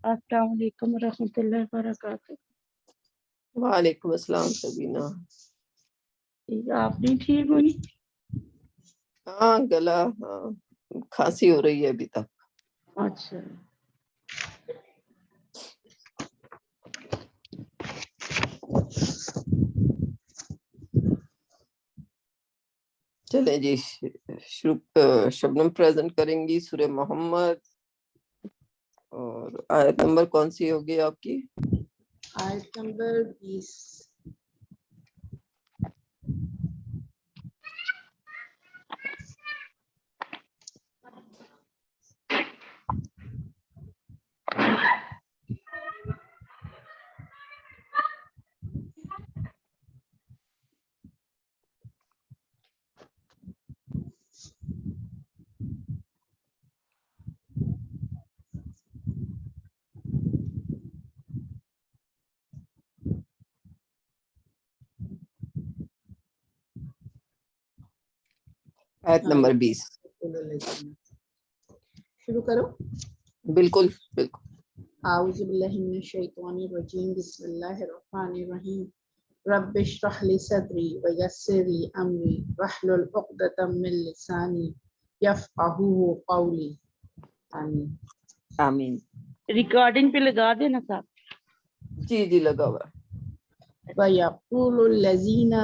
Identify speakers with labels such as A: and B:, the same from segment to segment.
A: अस्सलाम वालेकुम रहमतुल्लाहि व बरकातहू।
B: वालेकुम अस्सलाम सबीना।
A: आप नहीं ठीक हुई?
B: हाँ गला, हाँ खांसी हो रही है अभी तक।
A: अच्छा,
B: चले जी शुरू। शबनम प्रेजेंट करेंगी सूरह मोहम्मद, और आयत नंबर कौन सी होगी आपकी?
A: आयत नंबर 20।
B: आयत नंबर 20।
A: शुरू करो।
B: बिल्कुल बिल्कुल।
A: आऊज़ु बिल्लाहि मिनश शैतानिर रजीम, बिस्मिल्लाहिर रहमानिर रहीम। रब्बि इश्रह ली सदरी व यस्सिर ली अमरी वहलुल उक़दतम मिन लिसानी यफ़क़हू क़ौली। आमीन।
B: आमीन।
A: रिकॉर्डिंग पे लगा देना साहब।
B: जी जी लगा हुआ है।
A: वयक़ूलुल लज़ीना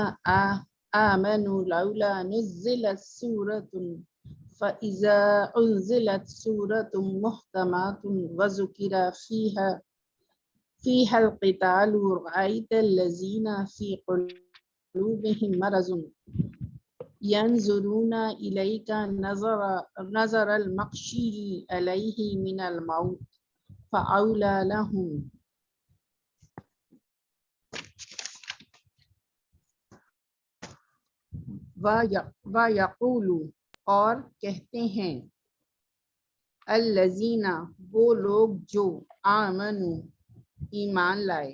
A: आमनू लौला नुज़्ज़िलत सूरतुन फ़इज़ा उन्ज़िलत सूरतुन मुहकमातुन वज़ुकिरा फ़ीहल क़ितालु रअयतल लज़ीना फ़ी क़ुलूबिहिम मरज़ुन यंज़ुरूना इलैका नज़रल मग़शिय्यि अलैहि मिनल मौत फ़अौला लहुम। वयक़ूलु और कहते हैं, अल्लज़ीना वो लोग जो आमनु ईमान लाए,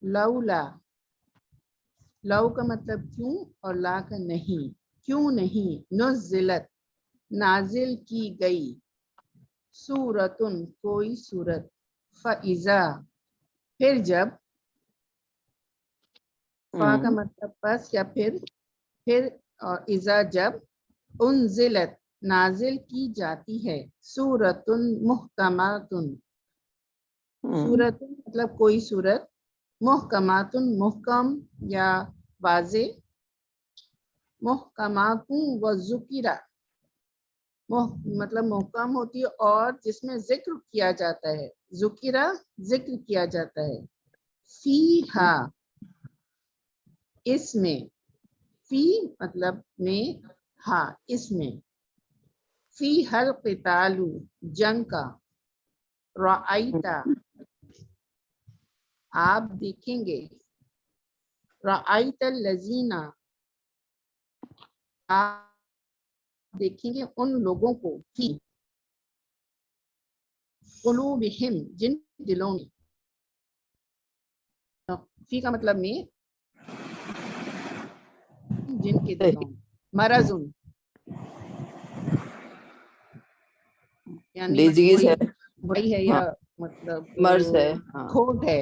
A: लौला लौ का मतलब क्यों और ला का नहीं, क्यों नहीं, नुज़्ज़िलत नाजिल की गई, सूरतुन कोई सूरत, फ़इज़ा फिर जब, फा का मतलब बस या फिर और इज़ा जब, उन्ज़िलत नाजिल की जाती है, सूरतुन मुहकमातुन सूरतुन मतलब कोई सूरत, मुहकमातुन मुहकम या वाज़े, मुहकमातुन व ज़ुकिरा मतलब मुहकम होती है और जिसमें जिक्र किया जाता है, ज़ुकिरा जिक्र किया जाता है, फीहा इसमें, फी मतलब में, हा इसमें, फी हल क़ितालु जंग का, रअयता आप देखेंगे, रअयतल लज़ीना आप देखेंगे उन लोगों को, फी क़ुलूबिहिम जिन दिलों में, फी का मतलब में, जिनके दिलों में, मरज़ुन यानी
B: डिजीज है,
A: बुराई है या
B: हाँ,
A: मतलब
B: मर्ज है, हाँ।
A: खोट है,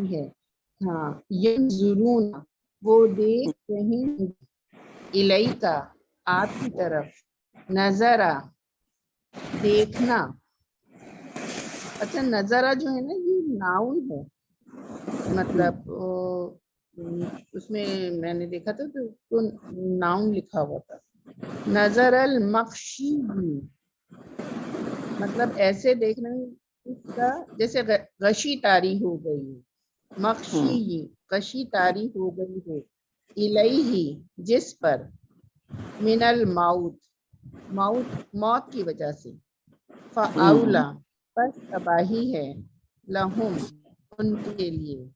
A: है हाँ। यंजुरून वो देख रहे हैं, इलैका आपकी तरफ, नजरा देखना। अच्छा नजरा जो है ना ये नाउन है, मतलब उसमें मैंने देखा था तो नाउन लिखा हुआ था। नजरल मक्शी मतलब ऐसे देखना इसका जैसे गशी तारी हो गई है, मक्शी कशी तारी हो गई है, इलैही जिस पर, मिनल मौत मौत की वजह से, फ़अौला बस तबाही है, लहुम उनके लिए।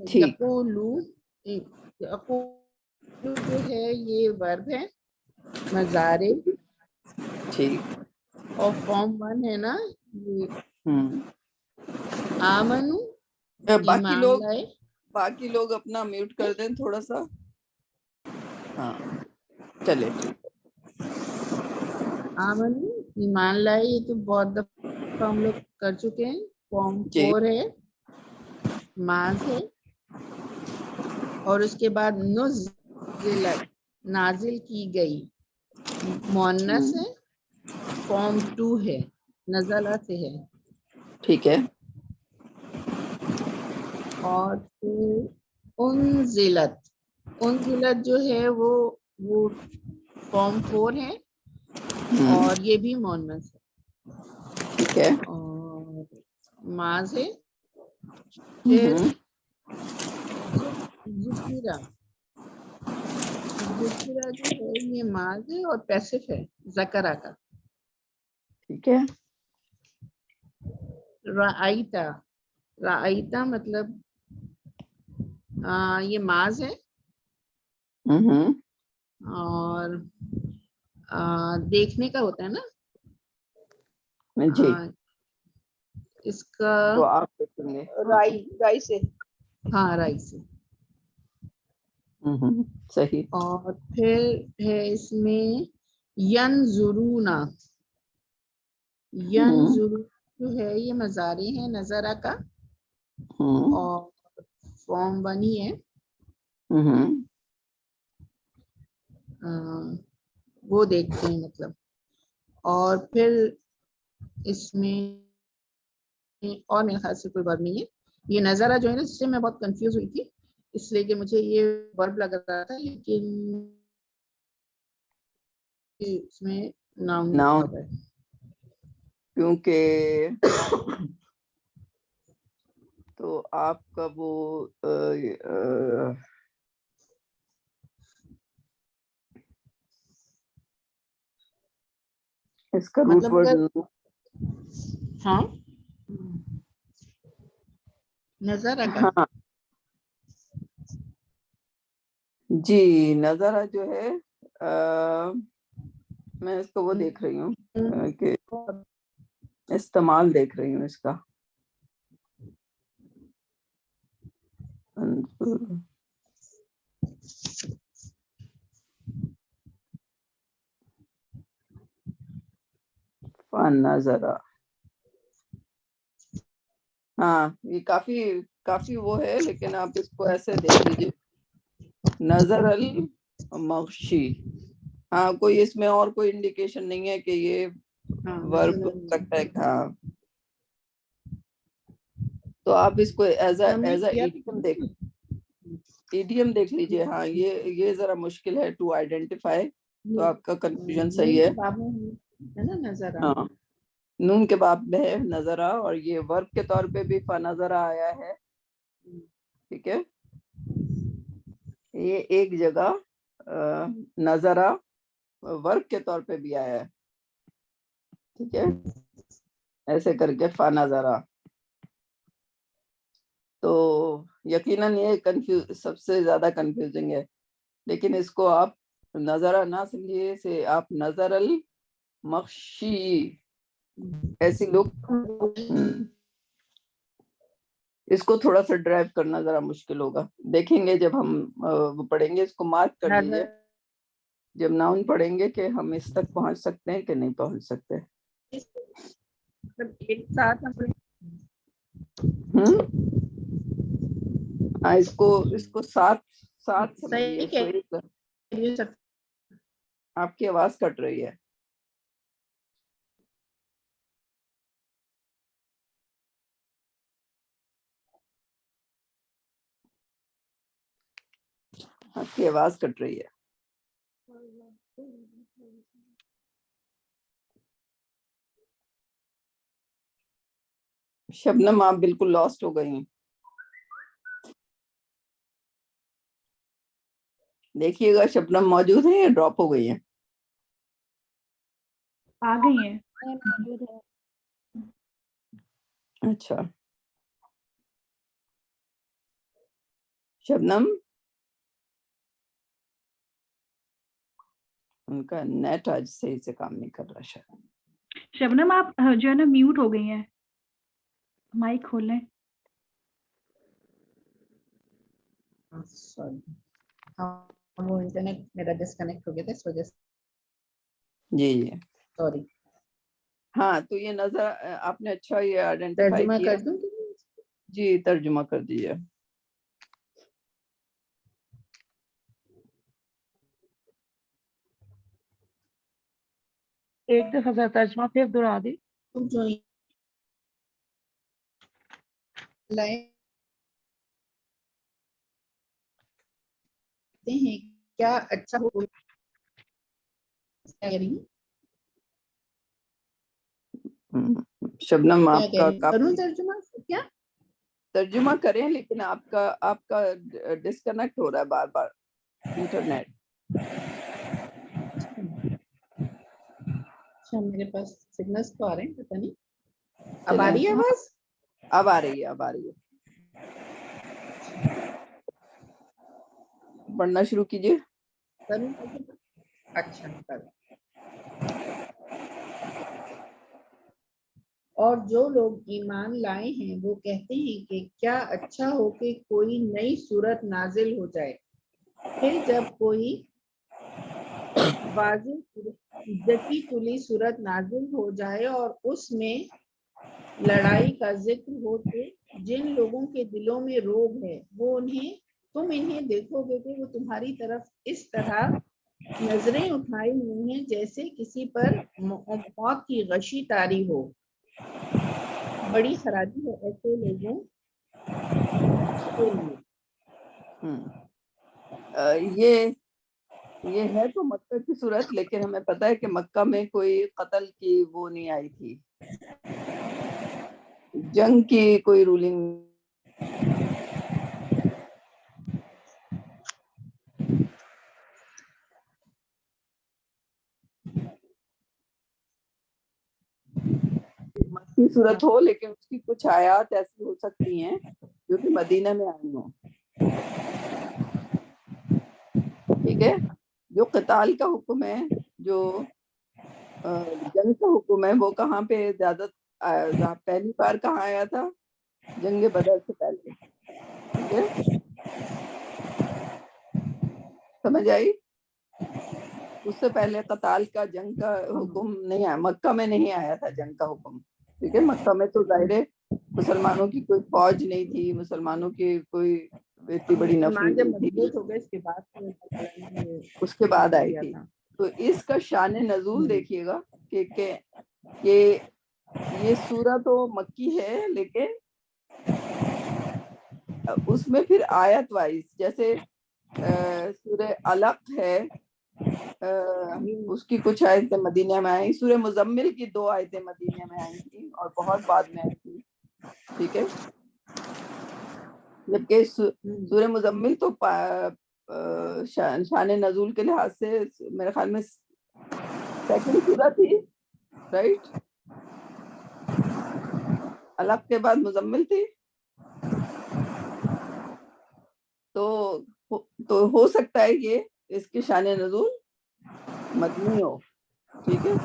A: यक़ूलु यक़ूलु जो है ये वर्ब है मज़ारे, ठीक, और फॉर्म 1 है ना ये, आमनु
B: बाकी लोग अपना म्यूट कर दें थोड़ा सा। हाँ चले।
A: आमनी ईमान लाए, ये तो बहुत दफा हम लोग कर चुके हैं। फॉर्म
B: जी
A: 4 है, माज है, और उसके बाद नुज़िलत, नाजिल की गई, मुअन्नस है। फॉर्म 2 है, नज़ला से है।
B: ठीक है।
A: और फिर उनजिलत, उनजिलत जो है वो फॉर्म 4 है, और ये भी मुअन्नस है।
B: ठीक है।
A: और माज है। फिर जिकिरा, जिकिरा जो है ये माज है और पैसिव है ज़करा का।
B: ठीक है।
A: राइता, राइता मतलब ये माज है, और देखने का होता है ना।
B: जी,
A: इसका
B: तो आप देखेंगे।
A: राई से, हाँ राई से।
B: सही।
A: और फिर है इसमें यनजुरूना, यनजुरू जो है ये मजारी है नजरा का, और फॉर्म बनी है। वो देखते हैं मतलब। और फिर इसमें और मेरे ख्याल से कोई वर्ब नहीं है। ये नजारा जो है ना, जिससे मैं बहुत कंफ्यूज हुई थी, इसलिए कि मुझे ये वर्ब लग रहा था, लेकिन इसमें नाउन लिखा
B: नाउन,
A: हुआ है।
B: क्योंकि तो आपका वो इसका रूट
A: मतलब
B: वर्ड,
A: अगर, हाँ नजरा का,
B: हाँ जी, नजारा जो है मैं इसको वो देख रही हूँ कि इस्तेमाल देख रही हूँ इसका। नजरा, हाँ ये काफी काफी वो है, लेकिन आप इसको ऐसे देख लीजिए, नजर अल मगशी। हाँ, कोई इसमें और कोई इंडिकेशन नहीं है कि ये
A: हाँ
B: वर्ब हो सकता है। हाँ, तो आप इसको एज
A: हमने
B: अ
A: किया
B: ईडीएम देख लीजिए। हाँ, ये जरा मुश्किल है टू आइडेंटिफाई, तो आपका कंफ्यूजन सही
A: नून
B: है।
A: के बाद में है ना नजरा।
B: हाँ, नून के बाद में है नजरा, और ये वर्ब के तौर पे भी नजरा आया है। ठीक है, ये एक जगह नजरा वर्ब के तौर पे भी आया है। ठीक है, ऐसे करके नजरा। तो यकीनन ये सबसे ज्यादा कंफ्यूजिंग है, लेकिन इसको आप नजरा ना समझिए, से आप नजर अल मख्शी ऐसी लोग। इसको थोड़ा सा ड्राइव करना जरा मुश्किल होगा, देखेंगे जब हम पढ़ेंगे। इसको मार्क कर लीजिए जब नाउन पढ़ेंगे कि हम इस तक पहुंच सकते हैं कि नहीं पहुंच सकते।
A: एक साथ हम
B: हाँ, इसको साथ साथ समझिए,
A: सही
B: इसको
A: कह
B: एक।
A: रही हो।
B: आपकी आवाज कट रही है। आपकी आवाज कट रही है। शबनम, आप बिल्कुल लॉस्ट हो गई हैं। देखिएगा शबनम मौजूद है या ड्रॉप हो गई है।
C: आ गई है।
B: अच्छा, शबनम, उनका नेट आज सही से काम नहीं कर रहा शायद।
C: शबनम, आप जो है ना म्यूट हो गई हैं, माइक खोल लें।
A: सॉरी, वो इंटरनेट मेरा डिस्कनेक्ट हो गया था इस वजह से।
B: जी जी,
A: सॉरी
B: हाँ, तो ये नजर आपने अच्छा ये आइडेंटिफाई
A: तर्जुमा
B: किया।
A: कर दूं
B: जी तर्जुमा कर दीजिए।
D: एक दफा जरा तर्जमा फिर दोहरा दी।
A: तुम जो लाइन हैं क्या अच्छा हो, क्या कह रही हैं?
B: शबनम
A: क्या कह
B: आपका
A: रही हैं? करूं
B: काफी
A: तर्जुमा क्या?
B: तर्जुमा करें, लेकिन आपका डिस्कनेक्ट हो रहा है बार बार इंटरनेट।
A: अच्छा मेरे पास सिग्नल्स तो आ रहे हैं, पता नहीं अब
B: चलें,
A: आ रही है आवाज?
B: अब आ रही है, अब आ रही है। पढ़ना शुरू कीजिए।
A: करूं तर्जुमा? अच्छा करूं। और जो लोग ईमान लाए हैं वो कहते हैं कि क्या अच्छा हो कि कोई नई सूरत नाजिल हो जाए, फिर जब कोई वाज़ेह ढकी खुली सूरत नाजिल हो जाए और उसमें लड़ाई का जिक्र हो, तो जिन लोगों के दिलों में रोग है वो तुम इन्हें देखोगे कि वो तुम्हारी तरफ इस तरह नजरें उठाए हुए हैं जैसे किसी पर मौत की गशी तारी हो। बड़ी खराबी है ऐसे लोगों के लिए।
B: ये है तो मक्का की सूरत, लेकिन हमें पता है कि मक्का में कोई कत्ल की वो नहीं आई थी, जंग की कोई रूलिंग। मक्की सूरत हो, लेकिन उसकी कुछ आयात ऐसी हो सकती हैं जो कि मदीना में आई हो। ठीक है, जो क़िताल का हुक्म है, जो जंग का हुक्म है, वो कहाँ पे ज्यादा पहली बार कहाँ आया था? जंग बदर से पहले। ठीक है, समझ आई? उससे पहले क़िताल का, जंग का हुक्म नहीं आया, मक्का में नहीं आया था जंग का हुक्म। ठीक है, मक्का में तो जाहिर है मुसलमानों की कोई फौज नहीं थी, मुसलमानों की कोई इतनी बड़ी नफरी
A: जब
B: नहीं थी,
A: मजबूत हो गए इसके बाद
B: उसके बाद आई
A: किया
B: थी।
A: था।
B: तो इसका शान नजूल देखिएगा कि ये सूरत तो मक्की है, लेकिन उसमें फिर आयत वाइज, जैसे सूरह अलक है, उसकी कुछ आयतें मदीने में आई, सूरह मुजम्मिल की 2 आयतें मदीने में आई थी और बहुत बाद में आई थी। ठीक है, जबकि सूरह मुजम्मिल तो शान नजूल के लिहाज से मेरे ख्याल में सेकंड सूरह थी, राइट? अलग के बाद मुजम्मिल थी। तो हो सकता है ये इसकी शान नजूल मदनी हो। ठीक है,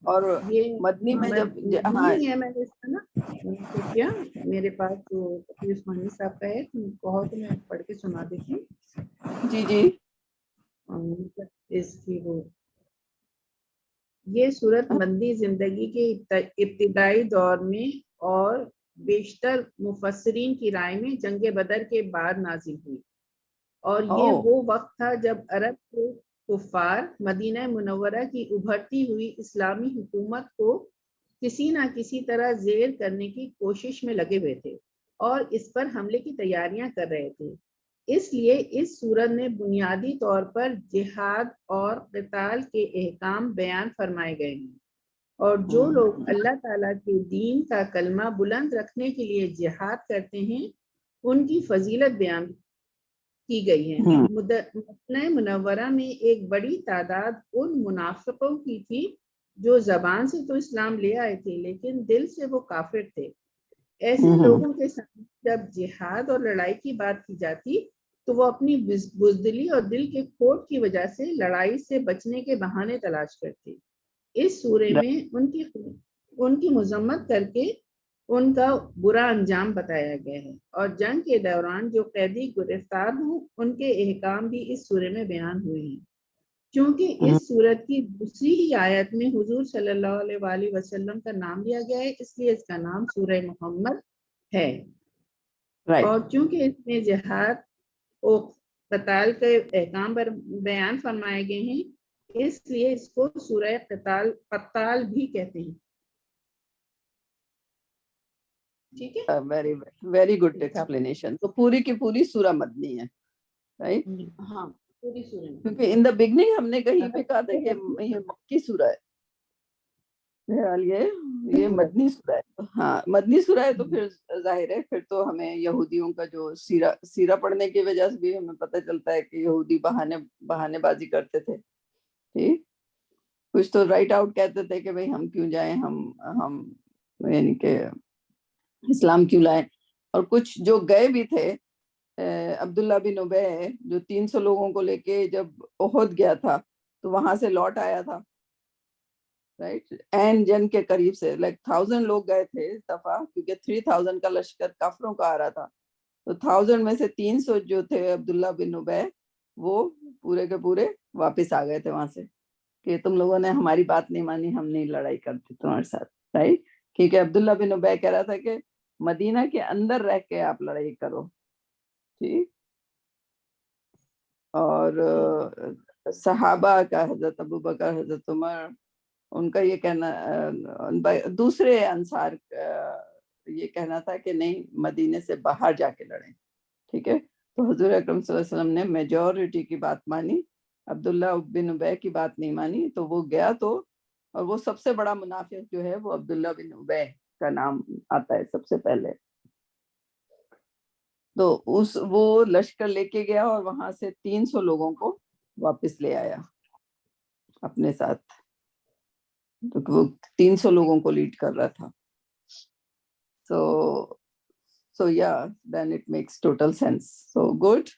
B: और
A: ये
B: मदनी में जब हाँ
A: नहीं है, मैंने इसका ना तो क्या मेरे पास जो तफसीर उस्मानी साहब का है, तुम कहो तो मैं पढ़ के सुना देती हूँ।
B: जी जी
A: इसकी वो ये सूरत बंदी जिंदगी के इब्तिदाई दौर में और बेशतर मुफस्सिरीन की राय में जंग बदर के बाद नाजिल हुई, और ये वो वक्त था जब अरब के कुफार मदीना मुनव्वरा की उभरती हुई इस्लामी हुकूमत को किसी न किसी तरह जेर करने की कोशिश में लगे हुए थे और इस पर हमले की तैयारियां कर रहे थे। इसलिए इस सूरत में बुनियादी तौर पर जिहाद और क़िताल के अहकाम बयान फरमाए गए हैं, और जो लोग अल्लाह ताला के दीन का कलमा बुलंद रखने के लिए जिहाद करते हैं उनकी फजीलत बयान की गई है। मदीना मुनव्वरा में एक बड़ी तादाद उन मुनाफिकों की थी जो जबान से तो इस्लाम ले आए थे, लेकिन दिल से वो काफिर थे। ऐसे लोगों के सामने जब जिहाद और लड़ाई की बात की जाती तो वो अपनी बुज़दिली और दिल के खोट की वजह से लड़ाई से बचने के बहाने तलाश करते। इस सूरे में उनकी मजम्मत करके उनका बुरा अंजाम बताया गया है, और जंग के दौरान जो कैदी गिरफ्तार हों उनके अहकाम भी इस सूरे में बयान हुए हैं। چونکہ اس صورت کی دوسری ہی آیت میں حضور صلی اللہ علیہ وسلم کا نام لیا گیا ہے، اس لیے اس کا نام سورہ محمد ہے.
B: right.
A: اور چونکہ اس میں جہاد و قتال کے احکام بیان فرمائے گئے ہیں، اس لیے اس کو سورہ قتال بھی کہتے ہیں. ٹھیک ہے،
B: ویری ویری گڈ ایکسپلینیشن. تو پوری کی پوری سورہ مدنی ہے، رائٹ.
A: ہاں پوری سورہ میں.
B: کیونکہ ان دا بگننگ ہم نے کہیں پہ کہا تھا کہ یہ مکی سورہ ہے. بہرحال یہ مدنی سورہ ہے. ہاں مدنی سورہ ہے تو پھر ظاہر ہے پھر تو ہمیں یہودیوں کا جو سیرہ پڑھنے کی وجہ سے بھی ہمیں پتہ چلتا ہے کہ یہودی بہانے بازی کرتے تھے. ٹھیک، کچھ تو رائٹ آؤٹ کہتے تھے کہ بھئی ہم کیوں جائیں، ہم یعنی کہ اسلام کیوں لائیں. اور کچھ جو گئے بھی تھے، عبداللہ بن ابی جو 300 لوگوں کو لے کے جب احد گیا تھا تو وہاں سے لوٹ آیا تھا، رائٹ. این جنگ کے قریب سے 1000 لوگ گئے تھے اس دفعہ، کیونکہ 3000 کا لشکر کافروں کا آ رہا تھا. تو 1000 میں سے 300 جو تھے عبداللہ بن ابی وہ پورے کے پورے واپس آ گئے تھے وہاں سے کہ تم لوگوں نے ہماری بات نہیں مانی، ہم نہیں لڑائی کرتے تمہارے ساتھ، رائٹ. کیونکہ عبداللہ بن ابی کہہ رہا تھا کہ مدینہ کے اندر رہ کے آپ لڑائی کرو. ٹھیک. اور صحابہ کا حضرت ابوبکر، حضرت عمر، ان کا یہ کہنا، دوسرے انصار یہ کہنا تھا کہ نہیں مدینے سے باہر جا کے لڑیں. ٹھیک ہے. تو حضور اکرم صلی اللہ علیہ وسلم نے میجورٹی کی بات مانی، عبداللہ بن ابی کی بات نہیں مانی. تو وہ گیا تو، اور وہ سب سے بڑا منافق جو ہے وہ عبداللہ بن ابی کا نام آتا ہے سب سے پہلے. تو وہ لشکر لے کے گیا اور وہاں سے 300 لوگوں کو واپس لے آیا اپنے ساتھ. تو وہ 300 لوگوں کو لیڈ کر رہا تھا. So yeah, then it makes total sense. So good.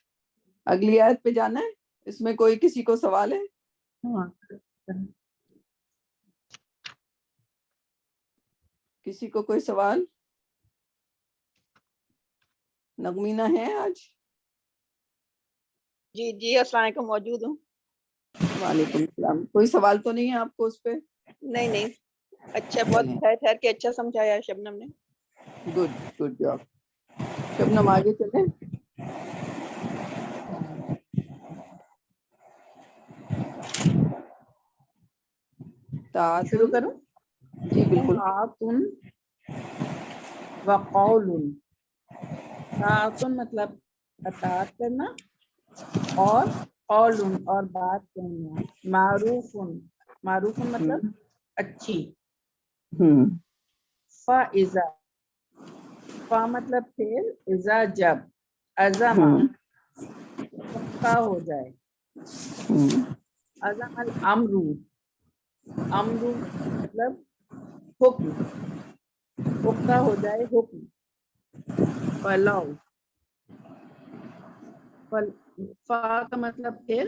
B: اگلی آیت پہ جانا ہے. اس میں کوئی کسی کو سوال ہے؟ کسی کو کوئی سوال؟ نغمینہ ہے آج؟
E: جی السلام علیکم، موجود ہوں.
B: وعلیکم السلام. کوئی سوال تو نہیں ہے آپ کو اس پہ؟
E: نہیں اچھا، بہت ٹھہر کے اچھا سمجھایا شبنم نے.
B: Good job. شبنم آگے چلیں.
A: شروع کروں؟
B: جی بالکل.
A: تعاون وقول. تعاون مطلب اطاعت کرنا، اور قول اور بات کہنا. معروف مطلب اچھی. فاذا، فا مطلب پھر، اذا جب، عزم پختہ ہو جائے. عزم الامر، امر مطلب حکم، پختہ ہو جائے حکم. فلو، فا کا مطلب پھر،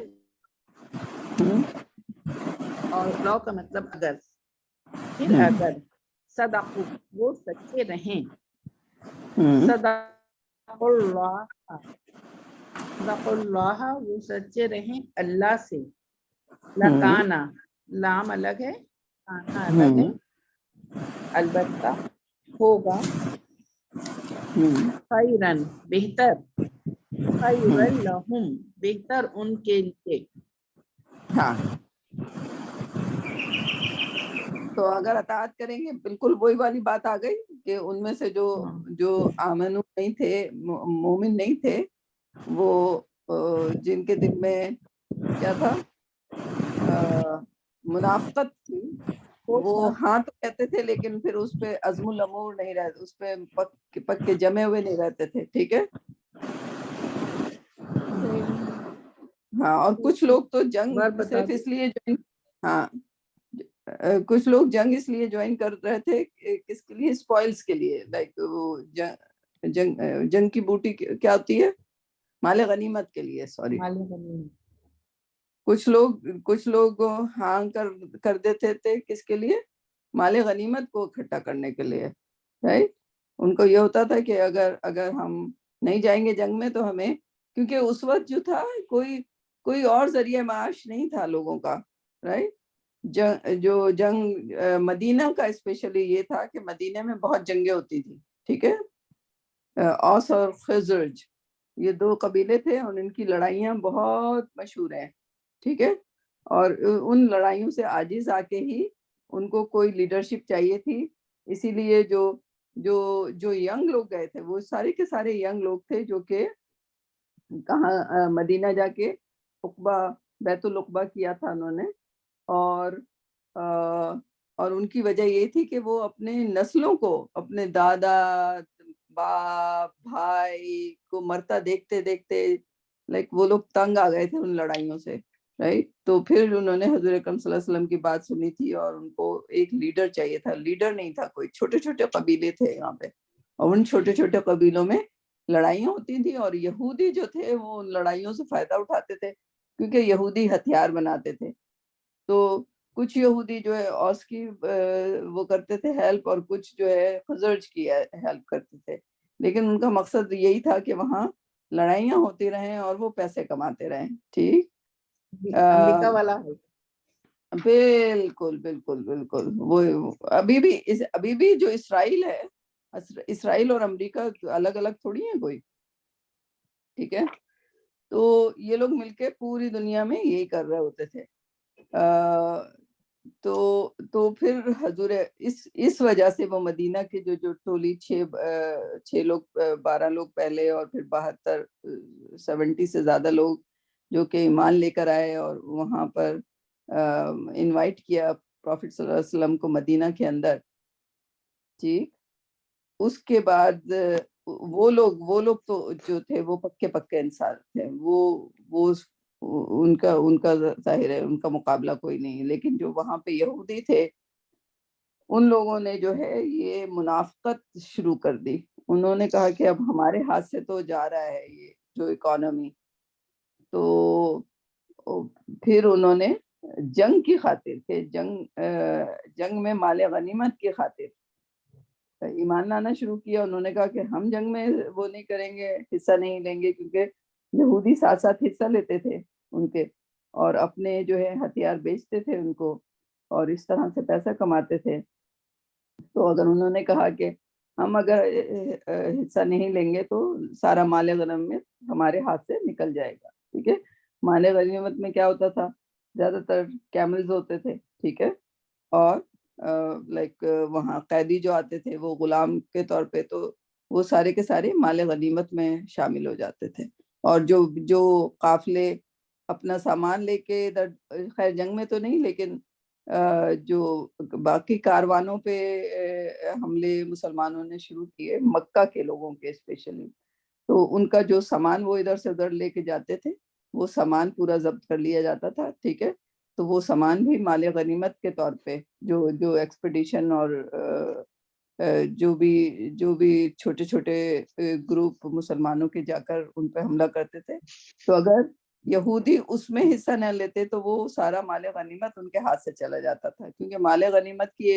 A: اور لو کا مطلب اگر. پھر اگر. صدقوا، وہ سچے رہیں. صدق اللہ، وہ سچے رہیں اللہ سے. لکانا، لام الگ ہے، کانا الگ ہے. البتہ ہوگا. خیرن، بہتر. خیرن لہم، بہتر ان کے لیے.
B: ہاں. تو اگر اطاعت کریں گے، بالکل وہی والی بات آ گئی کہ ان میں سے جو آمنو نہیں تھے، مومن نہیں تھے، وہ جن کے دل میں کیا تھا، منافقت تھی، وہ ہاں تو کہتے تھے لیکن پھر اس پہ عزم الامور نہیں رہتے، اس پہ پکے جمے ہوئے نہیں رہتے تھے. ٹھیک ہے. ہاں. اور کچھ لوگ تو جنگ صرف اس لیے کچھ لوگ جنگ اس لیے جوائن کر رہے تھے، کس کے لیے؟ اسپوائلز کے لیے. لائک وہ جنگ کی بوٹی کیا ہوتی ہے، مال غنیمت کے لیے. سوری. کچھ لوگ ہاں کر دیتے تھے کس کے لیے؟ مال غنیمت کو اکٹھا کرنے کے لیے. رائٹ. ان کو یہ ہوتا تھا کہ اگر ہم نہیں جائیں گے جنگ میں تو ہمیں، کیونکہ اس وقت جو تھا کوئی اور ذریعہ معاش نہیں تھا لوگوں کا، رائٹ. جو جنگ مدینہ کا اسپیشلی یہ تھا کہ مدینہ میں بہت جنگیں ہوتی تھی، ٹھیک ہے. اوس اور خزرج یہ 2 قبیلے تھے اور ان کی لڑائیاں بہت مشہور ہیں، ٹھیک ہے. اور ان لڑائیوں سے عاجز آ کے ہی ان کو کوئی لیڈرشپ چاہیے تھی. اسی لیے جو ینگ لوگ گئے تھے وہ سارے کے سارے ینگ لوگ تھے جو کہ کہاں مدینہ جا کے عقبہ بیت العقبہ کیا تھا انہوں نے. اور ان کی وجہ یہ تھی کہ وہ اپنے نسلوں کو، اپنے دادا باپ بھائی کو مرتا دیکھتے دیکھتے لائک وہ لوگ تنگ آ گئے تھے ان لڑائیوں سے، رائٹ. تو پھر انہوں نے حضور اکرم صلی اللہ علیہ وسلم کی بات سنی تھی اور ان کو ایک لیڈر چاہیے تھا. لیڈر نہیں تھا کوئی، چھوٹے چھوٹے قبیلے تھے یہاں پہ، اور ان چھوٹے چھوٹے قبیلوں میں لڑائیاں ہوتی تھیں اور یہودی جو تھے وہ ان لڑائیوں سے فائدہ اٹھاتے تھے کیونکہ یہودی ہتھیار بناتے تھے. تو کچھ یہودی جو ہے اوس کی وہ کرتے تھے ہیلپ، اور کچھ جو ہے خزرج کی ہیلپ کرتے تھے. لیکن ان کا مقصد یہی تھا کہ وہاں لڑائیاں ہوتی رہیں اور وہ پیسے کماتے رہیں، ٹھیک.
A: امریکہ والا ہے.
B: بالکل بالکل بالکل. وہ ابھی بھی جو اسرائیل ہے، اسرائیل اور امریکہ الگ الگ تھوڑی ہیں کوئی، ٹھیک ہے. تو یہ لوگ مل کے پوری دنیا میں یہی کر رہے ہوتے تھے. تو پھر حضور اس وجہ سے وہ مدینہ کے جو ٹولی 6 لوگ 12 لوگ پہلے اور پھر 72 70 سے زیادہ لوگ جو کہ ایمان لے کر آئے اور وہاں پر انوائٹ کیا پروفٹ صلی اللہ علیہ وسلم کو مدینہ کے اندر، ٹھیک. اس کے بعد وہ لوگ تو جو تھے وہ پکے انسان تھے، وہ ان کا ظاہر ہے ان کا مقابلہ کوئی نہیں. لیکن جو وہاں پہ یہودی تھے ان لوگوں نے جو ہے یہ منافقت شروع کر دی. انہوں نے کہا کہ اب ہمارے ہاتھ سے تو جا رہا ہے یہ جو اکانومی. تو پھر انہوں نے جنگ کی خاطر کہ جنگ میں مال غنیمت کی خاطر ایمان لانا شروع کیا. انہوں نے کہا کہ ہم جنگ میں وہ نہیں کریں گے، حصہ نہیں لیں گے، کیونکہ یہودی ساتھ ساتھ حصہ لیتے تھے ان کے اور اپنے جو ہے ہتھیار بیچتے تھے ان کو اور اس طرح سے پیسہ کماتے تھے. تو اگر انہوں نے کہا کہ ہم اگر حصہ نہیں لیں گے تو سارا مال غنیمت ہمارے ہاتھ سے نکل جائے گا، ٹھیک ہے. مال غنیمت میں کیا ہوتا تھا؟ زیادہ تر کیملز ہوتے تھے، ٹھیک ہے. اور لائک وہاں قیدی جو آتے تھے وہ غلام کے طور پہ، تو وہ سارے کے سارے مال غنیمت میں شامل ہو جاتے تھے. اور جو قافلے اپنا سامان لے کے ادھر، خیر جنگ میں تو نہیں لیکن جو باقی کاروانوں پہ حملے مسلمانوں نے شروع کیے، مکہ کے لوگوں کے اسپیشلی، تو ان کا جو سامان وہ ادھر سے ادھر لے کے جاتے تھے وہ سامان پورا ضبط کر لیا جاتا تھا، ٹھیک ہے. تو وہ سامان بھی مال غنیمت کے طور پہ جو ایکسپیڈیشن اور جو بھی چھوٹے چھوٹے گروپ مسلمانوں کے جا کر ان پہ حملہ کرتے تھے، تو اگر یہودی اس میں حصہ نہ لیتے تو وہ سارا مال غنیمت ان کے ہاتھ سے چلا جاتا تھا. کیونکہ مال غنیمت کی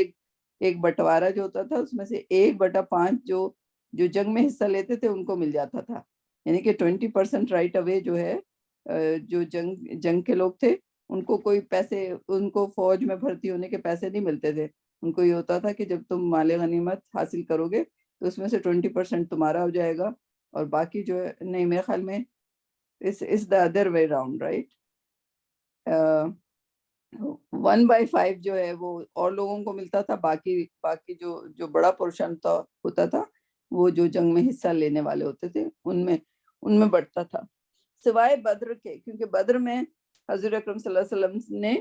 B: ایک بٹوارہ جو ہوتا تھا اس میں سے 1/5 جو جنگ میں حصہ لیتے تھے ان کو مل جاتا تھا. یعنی کہ 20% رائٹ اوے جو ہے جو جنگ کے لوگ تھے ان کو کوئی پیسے، ان کو فوج میں بھرتی ہونے کے پیسے نہیں ملتے تھے. ان کو یہ ہوتا تھا کہ جب تم مال غنیمت حاصل کرو گے تو اس میں سے 20% تمہارا ہو جائے گا اور باقی جو ہے نہیں، میرے خیال میں is the other way round, right? 1/5 جو ہے وہ اور لوگوں کو ملتا تھا، باقی جو بڑا پورشن ہوتا تھا وہ جو جنگ میں حصہ لینے والے ہوتے تھے ان میں بڑھتا تھا، سوائے بدر کے. کیونکہ بدر میں حضور اکرم صلی اللہ علیہ وسلم نے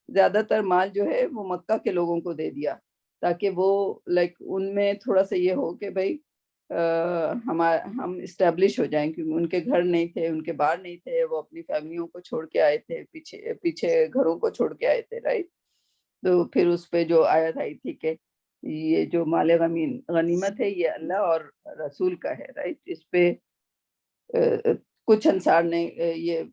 B: زیادہ تر مال جو ہے وہ مکہ کے لوگوں کو دے دیا تاکہ وہ لائک ان میں تھوڑا سا یہ ہو کہ بھائی ہم اسٹیبلش ہو جائیں، کیونکہ ان کے گھر نہیں تھے، ان کے باہر نہیں تھے، وہ اپنی فیملیوں کو چھوڑ کے آئے تھے، پیچھے گھروں کو چھوڑ کے آئے تھے، رائٹ. تو پھر اس پہ جو آیت آئی تھی کہ یہ جو مال غنیمت ہے یہ اللہ اور رسول کا ہے، رائٹ. اس پہ کچھ انصار نے یہ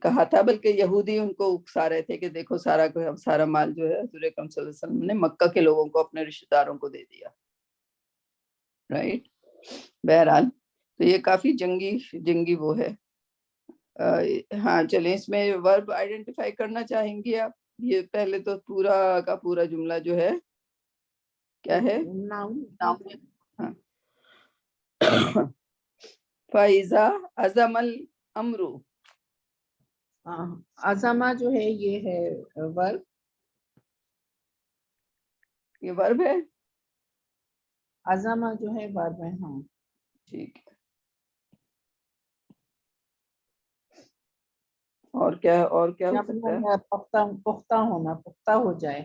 B: کہا تھا، بلکہ یہودی ان کو اکسا رہے تھے کہ دیکھو سارا مال جو ہے حضور اکرم صلی اللہ علیہ وسلم نے مکہ کے لوگوں کو، اپنے رشتہ داروں کو دے دیا، رائٹ. بہرحال تو یہ کافی جنگی وہ ہے. ہاں چلیں اس میں ورب آئیڈینٹیفائی کرنا چاہیں گے آپ. یہ پہلے تو پورا کا پورا جملہ جو ہے کیا ہے؟
A: ناؤن.
B: ہاں. فَإِذَا عَزَمَ الْأَمْرُ.
A: عزمہ جو ہے یہ ہے ورب.
B: یہ ورب ہے.
A: عزمہ جو ہے ورب ہے. ہاں
B: ٹھیک ہے. اور کیا ہو سکتا ہے؟
A: پختہ ہونا، پختہ ہو جائے.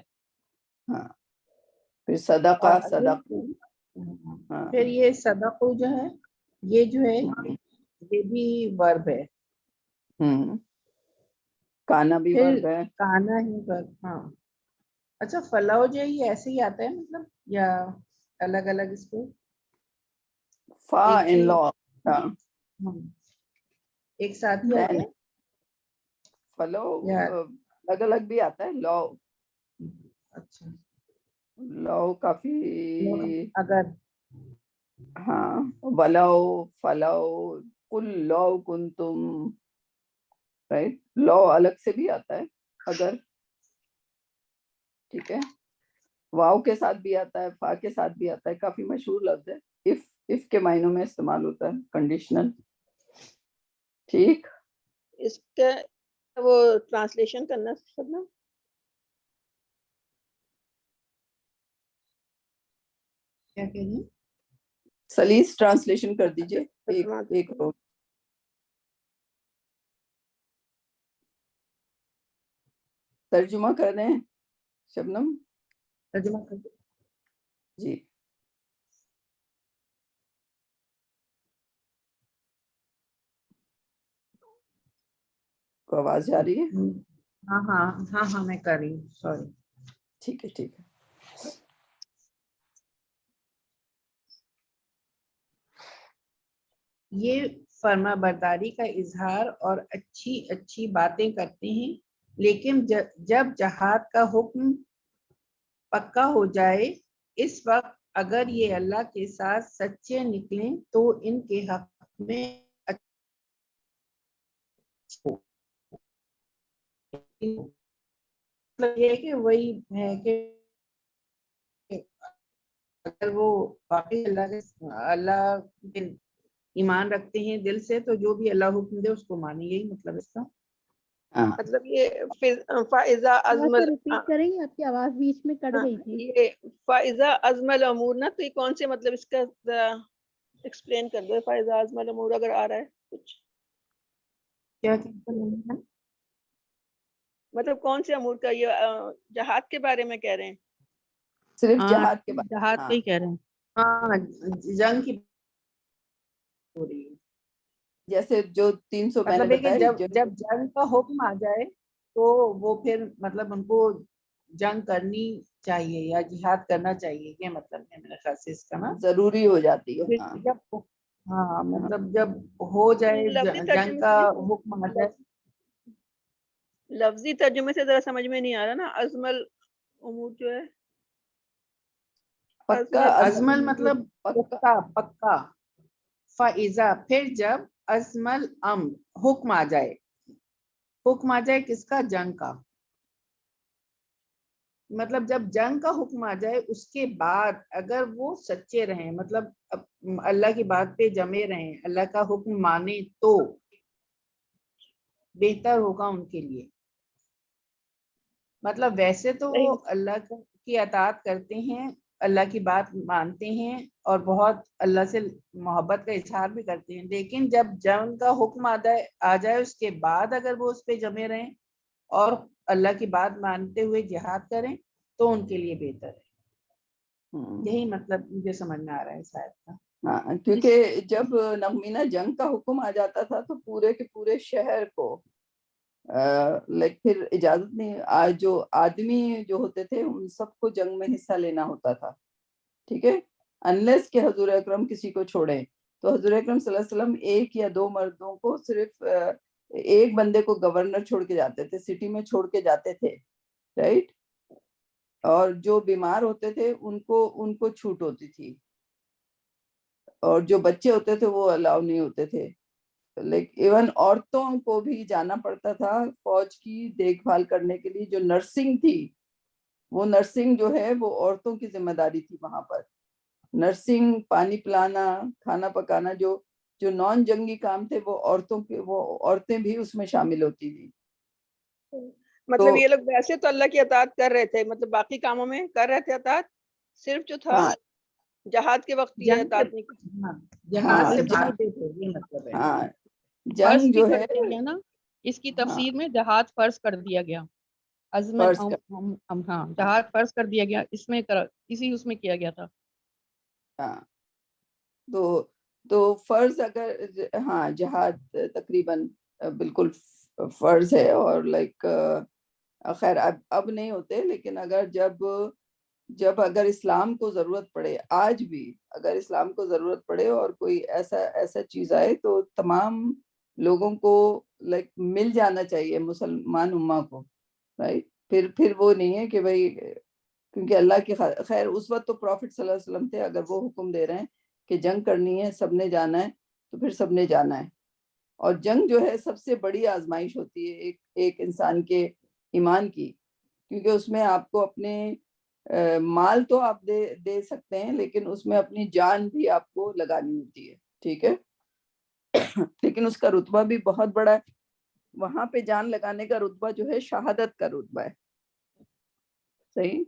B: ہاں. پھر صدقہ.
A: اور
B: ہاں.
A: پھر یہ صدقو جو ہے یہ جو ہے یہ بھی ورب ہے.
B: کانا بھی
A: پھر
B: ورب ہے.
A: کانا ہی ورب. ہاں اچھا فلاح جو ہے یہ ایسے ہی آتا ہے مطلب یا الگ الگ اس کو
B: فا
A: ایک
B: ان
A: ہی-
B: لا.
A: ہاں، ایک ساتھ ہی آتے ہیں
B: فلو
A: یا
B: الگ الگ بھی آتا ہے. لو.
A: اچھا
B: لو کافی.
A: اگر
B: ہاں. ولو فلو قل لو کنتم. رائٹ. لو الگ سے بھی آتا ہے اگر. ٹھیک ہے. واو کے ساتھ بھی آتا ہے، فا کے ساتھ بھی آتا ہے. کافی مشہور لفظ ہے. اف کے معنوں میں استعمال ہوتا ہے. کنڈیشنل. ٹھیک.
E: اس کا وہ ٹرانسلیشن کرنا شبنم.
A: کیا کہہ رہی ہیں؟
B: سلیس ٹرانسلیشن کر دیجئے. ایک رو. ترجمہ کر رہے ہیں شبنم
A: ترجمہ کر دو.
B: جی. کو آواز جا رہی ہے؟
A: ہاں ہاں ہاں ہاں میں کر رہی ہوں. سوری.
B: ٹھیک ہے ٹھیک ہے.
A: یہ فرما برداری کا اظہار اور اچھی اچھی باتیں کرتے ہیں، لیکن جب جہاد کا حکم پکا ہو جائے اس وقت اگر یہ اللہ کے ساتھ سچے نکلیں تو ان کے حق میں مطلب یہ ہے کہ وہی ہے کہ اگر وہ واقعی اللہ کے ایمان رکھتے ہیں دل سے تو جو بھی اللہ حکم دے اس کو مانے. یہی مطلب اس کا.
B: ہاں.
E: مطلب یہ فائزہ ازمل.
F: ریپیٹ کریں گے؟ آپ کی آواز بیچ میں کٹ گئی تھی.
E: یہ فائزہ ازمل امور نا، تو یہ کون سے مطلب اس کا ایکسپلین کر دو. فائزہ ازمل امور اگر آ رہا ہے کچھ
A: کیا
E: مطلب کون سے امور کا؟ یہ جہاد کے بارے میں کہہ رہے ہیں.
B: صرف جہاد کے بعد.
F: جہاد کا ہی کہہ رہے ہیں.
A: ہاں جنگ کی ہو رہی ہے.
B: جیسے جو 300 میں نے
A: مطلب ہے کہ
B: بتایا.
A: جب جنگ کا حکم آ جائے تو وہ پھر مطلب ان کو جنگ کرنی چاہیے یا جہاد کرنا چاہیے. یہ مطلب ہے میرے خیال سے اس کا نا.
B: ضروری ہو جاتی ہے. ہاں.
A: جب ہاں مطلب جب ہو جائے
E: لفظی
A: جنگ
E: ترجمے
A: کا
E: سے
A: حکم آ جائے.
E: لفظی ترجمے سے ذرا سمجھ میں نہیں آ رہا نا. ازمل امور جو ہے
B: پکا.
A: ازمل مطلب پکا پکا. فائزہ پھر جب ازمل حکم آ جائے. حکم آ جائے کس کا؟ جنگ کا. مطلب جب جنگ کا حکم آ جائے اس کے بعد اگر وہ سچے رہیں مطلب اللہ کی بات پہ جمے رہیں، اللہ کا حکم مانے تو بہتر ہوگا ان کے لیے. مطلب ویسے تو وہ اللہ کی اطاعت کرتے ہیں، اللہ کی بات مانتے ہیں اور بہت اللہ سے محبت کا اظہار بھی کرتے ہیں، لیکن جب جنگ کا حکم آ جائے اس کے بعد اگر وہ اس پہ جمے رہیں اور اللہ کی بات مانتے ہوئے جہاد کریں تو ان کے لیے بہتر ہے. یہی مطلب مجھے سمجھ میں آ رہا ہے شاید کا.
B: ہاں کیونکہ جب نغمینہ جنگ کا حکم آ جاتا تھا تو پورے کے پورے شہر کو پھر اجازت نہیں. جو آدمی جو ہوتے تھے ان سب کو جنگ میں حصہ لینا ہوتا تھا. ٹھیک ہے. انلیس کہ حضور اکرم کسی کو چھوڑیں تو حضور اکرم صلی اللہ علیہ وسلم 1 یا 2 مردوں کو صرف ایک بندے کو گورنر چھوڑ کے جاتے تھے، سٹی میں چھوڑ کے جاتے تھے. رائٹ. اور جو بیمار ہوتے تھے ان کو چھوٹ ہوتی تھی، اور جو بچے ہوتے تھے وہ الاؤ نہیں ہوتے تھے. लाइक इवन औरतों को भी जाना पड़ता था फौज की देखभाल करने के लिए. जो नर्सिंग थी, वो नर्सिंग जो है वो औरतों की जिम्मेदारी थी वहां पर. नर्सिंग, पानी पिलाना, खाना पकाना, जो जो नॉन जंगी काम थे वो औरतें भी उसमें शामिल होती थी.
E: मतलब
B: तो
E: ये लोग वैसे तो अल्लाह की अताअत कर रहे थे, मतलब बाकी कामों में कर रहे थे अताअत, सिर्फ जो था
B: हाँ
E: जहाद के वक्त ये
A: जंग
E: अताअत
A: से,
E: नहीं की.
A: हाँ, जहाज
B: हाँ
A: से भागते थे, ये मतलब है.
B: हाँ
G: फर्ज
B: जंग
G: भी
B: जो
G: कर
B: है,
G: दिया गया ना, इसकी
B: हाँ
G: तफसीर में जहाद फर्ज कर दिया गया. अज़्मल
B: फर्ज का,
G: हाँ, जहाद फर्ज कर दिया गया, इसमें इसी उसमें किया गया था.
B: हाँ तो फर्ज अगर, हाँ जहाद तकरीबन बिल्कुल फर्ज है. और लाइक खैर अब नहीं होते, लेकिन अगर जब अगर इस्लाम को जरूरत पड़े, आज भी अगर इस्लाम को जरूरत पड़े और कोई ऐसा चीज आए, तो तमाम लोगों को लाइक मिल जाना चाहिए मुसलमान उम्मा को, राइट. फिर वो नहीं है कि भाई, क्योंकि अल्लाह की खैर उस वक्त तो प्रॉफिट सल्लल्लाहु अलैहि वसल्लम थे. अगर वो हुक्म दे रहे हैं कि जंग करनी है, सबने जाना है, तो फिर सबने जाना है. और जंग जो है सबसे बड़ी आजमाइश होती है एक इंसान के ईमान की, क्योंकि उसमें आपको अपने माल तो आप दे सकते हैं, लेकिन उसमें अपनी जान भी आपको लगानी होती है, ठीक है. लेकिन उसका रुतबा भी बहुत बड़ा है. वहां पे जान लगाने का रुतबा जो है शहादत का रुतबा है, सही.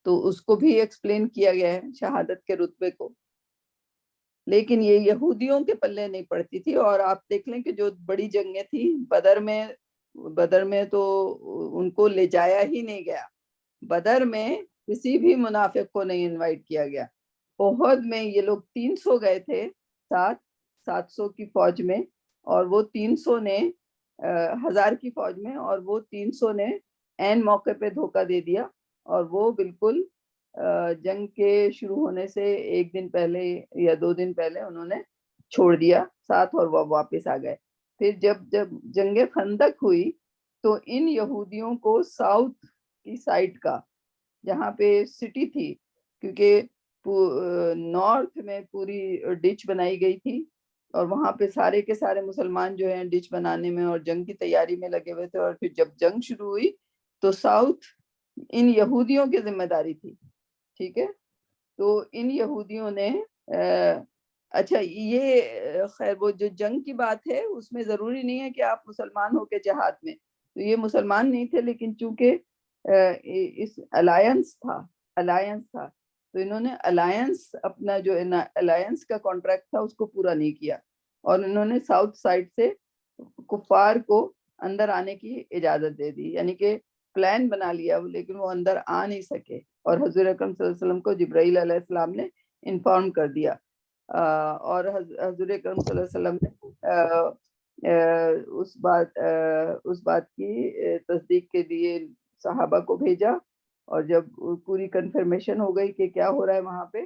B: तो उसको भी एक्सप्लेन किया गया है, शहादत के रुतबे को. लेकिन ये यहूदियों के पल्ले नहीं पड़ती थी. और आप देख लें कि जो बड़ी जंगें थी, बदर में तो उनको ले जाया ही नहीं गया. बदर में किसी भी मुनाफिक को नहीं इनवाइट किया गया. ओहद में ये लोग 300 गए थे, 700 की फौज में, और वो 300 ने 1000 की फौज में, और वो 300 ने ऐन मौके पे धोखा दे दिया. और वो बिल्कुल जंग के शुरू होने से एक दिन पहले या 2 दिन पहले उन्होंने छोड़ दिया साथ, और वो वापस आ गए. फिर जब जंगे खंदक हुई, तो इन यहूदियों को साउथ की साइड का, जहाँ पे सिटी थी, क्योंकि नॉर्थ में पूरी डिच बनाई गई थी, और वहां पे सारे के सारे मुसलमान जो हैं डिच बनाने में और जंग की तैयारी में लगे हुए थे. और फिर जब जंग शुरू हुई, तो साउथ इन यहूदियों की जिम्मेदारी थी, ठीक है. तो इन यहूदियों ने अच्छा, ये खैर वो जो जंग की बात है, उसमें जरूरी नहीं है कि आप मुसलमान हो के जहाद में. तो ये मुसलमान नहीं थे, लेकिन चूंकि इस अलायंस था, तो इन्होंने अलायंस, अपना जो अलायंस का कॉन्ट्रैक्ट था, उसको पूरा नहीं किया. और इन्होंने साउथ साइड से कुफार को अंदर आने की इजाजत दे दी. यानी कि प्लान बना लिया, लेकिन वो अंदर आ नहीं सके. और हजूर अकरम सल्लल्लाहु अलैहि वसल्लम को जिब्राइल अलैहिस्सलाम ने इन्फॉर्म कर दिया. और हजूर अकरम सल्लल्लाहु अलैहि वसल्लम ने उस बात की तस्दीक के लिए सहाबा को भेजा. और जब पूरी कंफर्मेशन हो गई कि क्या हो रहा है वहां पे,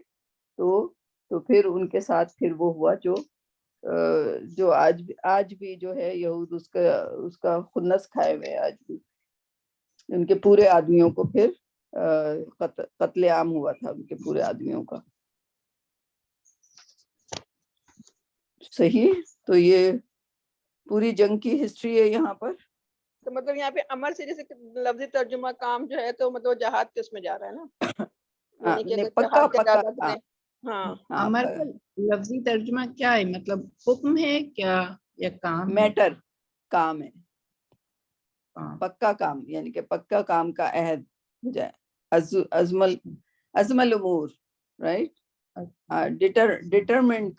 B: तो फिर उनके साथ फिर वो हुआ जो आज भी जो है यहूद उसका खुन्नस खाए हुए आज भी. उनके पूरे आदमियों को फिर कत्ले आम हुआ था, उनके पूरे आदमियों का. सही. तो ये पूरी जंग की हिस्ट्री है यहाँ पर.
E: तो मतलब यहाँ पे अमर से जैसे लफ्जी तर्जुमा काम जो है, तो मतलब जहाद के उसमें जा रहा है ना, यानी कि अगर
B: पक्का
E: जहाद का
B: पक्का.
E: इरादा करें. हाँ,
A: अमर का लफ्जी तर्जुमा क्या है, मतलब हुक्म है क्या या काम है?
B: मैटर, काम है.
A: काम.
B: पक्का काम, यानी कि पक्का काम का अहद हो जाए. अजमल उमूर, राइट. डिटरमिन्ड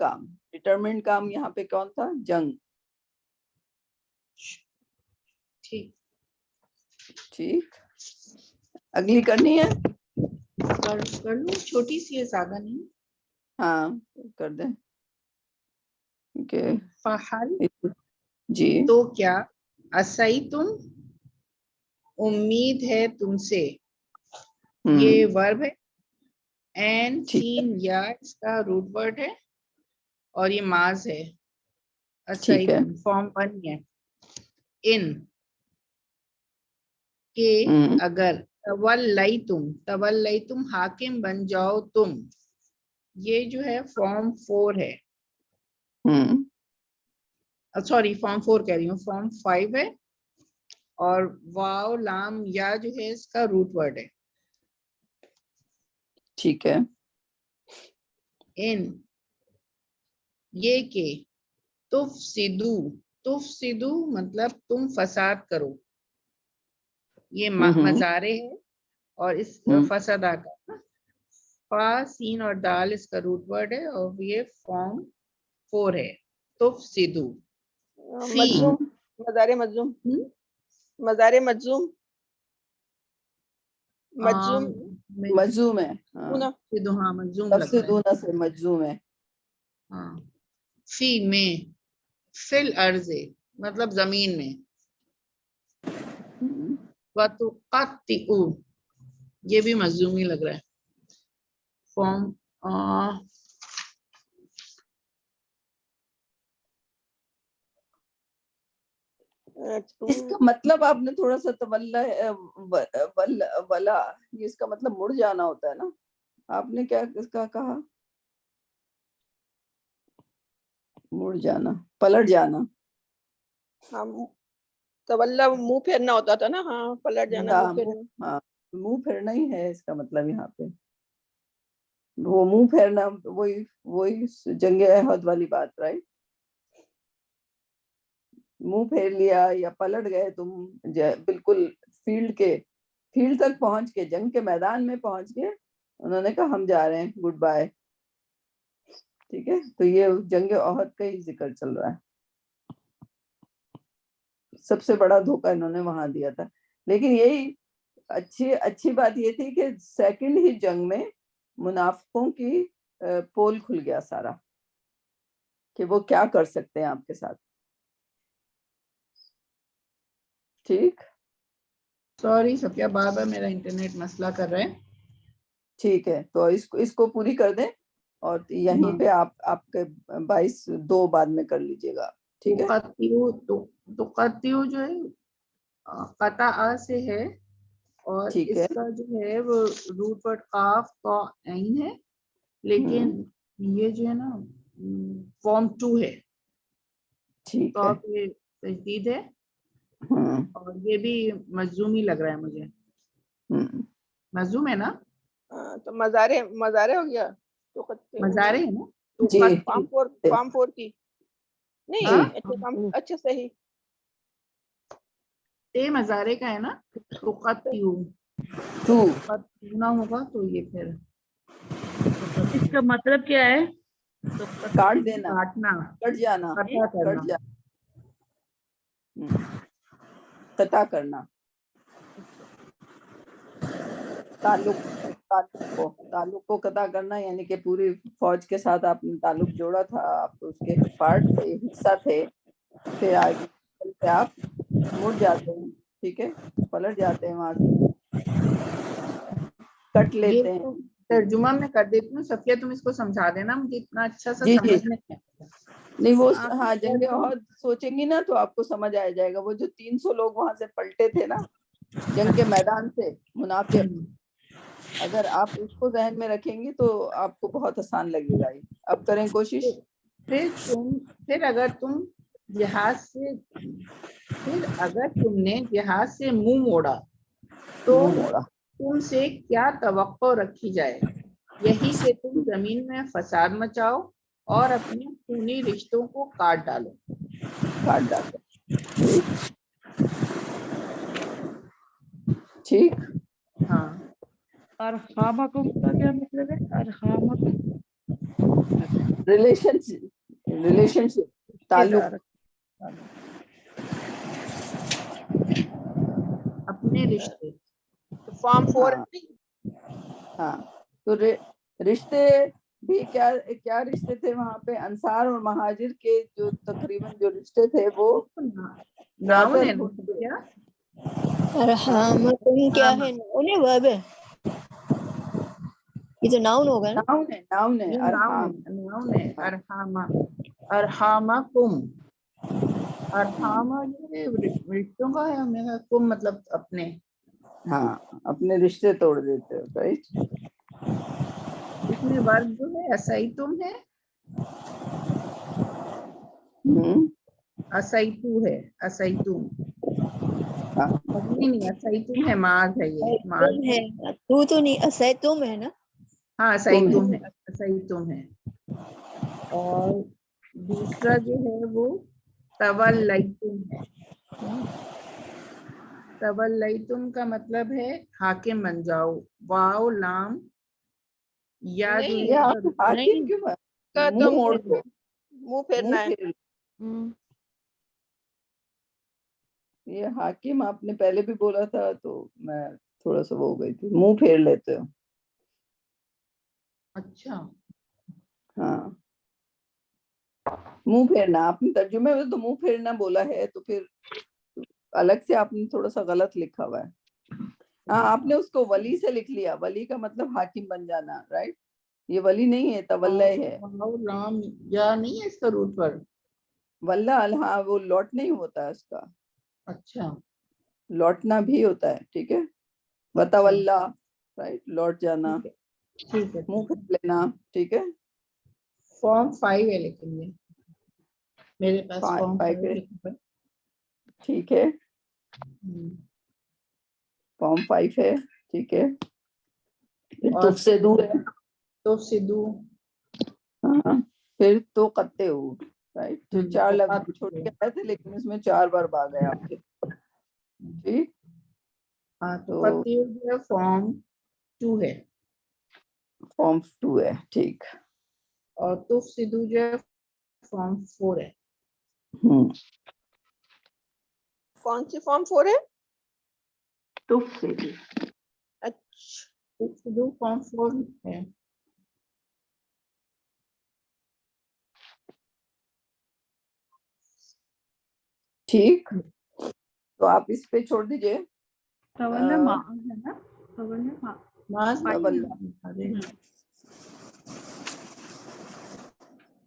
B: काम यहाँ पे कौन था? जंग. ठीक. अगली करनी है?
A: कर लो, छोटी सी है, ज्यादा नहीं.
B: हाँ कर दें. ओके
A: फहल,
B: जी.
A: तो क्या, असई तुम, उम्मीद है तुमसे, ये वर्ब है. एन
B: ठीक है.
A: सीन या इसका रूट वर्ड है, और ये माज है. असई
B: ठीक है.
A: तुम फॉर्म 1 है. इन के अगर, तवल्लई तुम हाकिम बन जाओ तुम, ये जो है फॉर्म 4 है. सॉरी फॉर्म 4 कह रही हूँ, फॉर्म 5 है और वाव लाम या जो है इसका रूट वर्ड है।
B: ठीक है।
A: इन ये के तुफसिदू, तुफसिदू मतलब तुम फसाद करो, ये मजारे है और इस फसादा का फा सीन और दाल इसका रूट वर्ड है और ये फॉर्म 4 है तुफसिदू। फी
E: मजलूम, मजारे मजलूम, मजारे मजलूम, मजलूम
B: मजूम है, हाँ,
A: हाँ मजूम लग रहा है।
B: तफसीदूना से मजूम है।
A: हाँ फी में, फिल अर्ज़े मतलब जमीन में, वतुक़त्तिउ ये भी मजूम ही लग रहा है। फॉर्म
B: इसका मतलब आपने थोड़ा सा तवल्ला वला, ये इसका मतलब मुड़ जाना होता है ना, आपने क्या इसका कहा? मुड़ जाना, पलट जाना।
E: हाँ, तवल्ला मुंह फेरना होता था ना, हाँ पलट जाना, मुंह फेरना।
B: हाँ, मुंह फेरना ही है इसका मतलब यहाँ पे, वो मुंह फेरना, वही वही जंगे अहद वाली बात, राइट? मुंह फेर लिया या पलट गए तुम, बिल्कुल फील्ड तक पहुंच के, जंग के मैदान में पहुंच के उन्होंने कहा हम जा रहे हैं, गुड बाय। ठीक है, तो ये जंग ओहद का ही जिक्र चल रहा है। सबसे बड़ा धोखा इन्होंने वहां दिया था, लेकिन यही अच्छी बात ये थी कि सेकंड ही जंग में मुनाफिकों की पोल खुल गया सारा, कि वो क्या कर सकते हैं आपके साथ। ठीक,
A: सॉरी सत्या, बार बार मेरा इंटरनेट मसला कर रहा है।
B: ठीक है, तो इसको पूरी कर दें और यहीं पे आपके 22 बाद में कर लीजिएगा। ठीक है,
A: तुक़त्तिउ जो है कता आ से है और
B: ठीक है,
A: इसका जो है वो रूट वर्ड काफ का ऐन है, लेकिन ये जो है ना फॉर्म 2 है,
B: ठीक है।
A: तो ये तजदीद है और ये भी मजूम ही लग रहा है मुझे। मजूम है ना?
E: तो मजारे मजारे हो गया, तो
A: मजारे है ना?
B: जी,
E: फॉर्म 4 की नहीं, अच्छा सही,
A: ते मजारे का है ना, तुक़त्तिउ ना होगा तो ये फिर
D: इसका मतलब क्या है?
B: काट देना,
A: काटना,
B: कट जाना,
A: कट जाना,
B: कता करना, ताल्लुक को कता करना, यानी कि पूरी फौज के साथ आपने ताल्लुक जोड़ा था, आप उसके पार्ट थे, हिस्सा थे, फिर आगे चलते आप मुड़ जाते हैं, ठीक है, पलट जाते हैं, वहां से कट लेते हैं।
A: तर्जुमा मैं कर देती हूँ, सफिया तुम इसको समझा देना, मुझे इतना अच्छा सा
B: जी,
A: समझ नहीं है।
B: नहीं वो हाँ, जंगे ओहद सोचेंगी ना तो आपको समझ आ जाएगा। वो जो 300 लोग वहां से पलटे थे ना जंग के मैदान से, मुनाफिक, अगर आप उसको जहन में रखेंगे तो आपको बहुत आसान लगेगा। अब करें कोशिश।
A: फिर अगर तुमने जिहाद से मुंह मोड़ा तो तुमसे क्या तवक्को रखी जाए, यही कि तुम जमीन में फसाद मचाओ और अपने खूनी रिश्तों को काट डालो।
B: ठीक,
A: हाँ।
D: अरहामकुम का क्या मतलब है? अरहामकुम
B: रिलेशनशिप, ताल्लुक,
A: अपने रिश्ते।
E: फॉर्म 4
B: हाँ, तो रिश्ते भी क्या क्या रिश्ते थे वहां पे? अंसार और महाजिर के जो तकरीबन जो रिश्ते थे वो
A: नाउन है क्या?
F: अरहामकुम क्या है? नाउन है, वर्ब है? ये तो नाउन होगा ना?
B: नाउन है, अरहाम,
A: नाउन है। अरहामकुम, अरहामा ये रिश्तों का है, मेरा कुम मतलब अपने।
B: हाँ, अपने रिश्ते तोड़ देते हो, राइट?
A: इसमें वर्ब जो है ऐसा ही तुम है। असैतु है, असैतु
B: हाँ,
A: नहीं, असैतु है, माज है ये, माज
F: तुम है, तू तो नहीं, असै तुम है ना।
A: हाँ असैतुम है, असैतुम है। और दूसरा जो है वो तवल्लैतुम है। तवल्लैतुम का मतलब है हाकिम बन जाओ, वाव लाम या जो
E: नहीं,
A: है
B: आप
A: इसका
B: हाकिम क्यों
E: का
B: मुंह
E: तो
B: मोड़ दो,
E: मुंह फेरना
B: मुंह
E: है।
B: फेर, ये हाकिम आपने पहले भी बोला था तो मैं थोड़ा सा वो हो गई थी, मुंह फेर लेते हो।
A: अच्छा
B: हाँ, मुंह फेरना, आपने तर्जुमे में तो मुंह फेरना बोला है, तो फिर अलग से आपने थोड़ा सा गलत लिखा हुआ है। हाँ, आपने उसको वली से लिख लिया, वली का मतलब हाकिम बन जाना, राइट? ये वली नहीं है, तवल्ला है।
A: वाव लाम या नहीं है इसका रूट पर।
B: वल्ला हाँ, वो लौट नहीं होता है उसका,
A: अच्छा
B: लौटना भी होता है, ठीक है। वतवल्ला, राइट, लौट जाना,
A: ठीक है।
B: मुंह फेर लेना, ठीक है।
A: फॉर्म 5 है लेकिन ये मेरे पास फॉर्म 5
B: है,
A: लिखा है।
B: ठीक है, फॉर्म 5 है, ठीक है।
A: और
B: तुफ से दूर है,
A: तो सिद्धू
B: हाँ, फिर तो कत्ते हो, राइट। तो 4
A: तो
B: लफ्ज छोड़ के आए थे, लेकिन इसमें 4 बार भाग गए आपके, ठीक।
A: हाँ तो
B: तो
A: कत्ते जो है फॉर्म 2 है,
B: फॉर्म 2 है, ठीक।
A: और तो सिद्धू जो है फॉर्म 4 है।
E: कौन सी फॉर्म 4 है?
C: तुफ से भी।
E: अच्छा,
A: तो सिद्धू फॉर्म 4 है।
B: ठीक, तो आप इस पे छोड़ दीजिए।
C: तवल्ला माँ है ना, तवल्ला माँ।
A: माज नहीं
B: तवल्ला,
A: है। अरे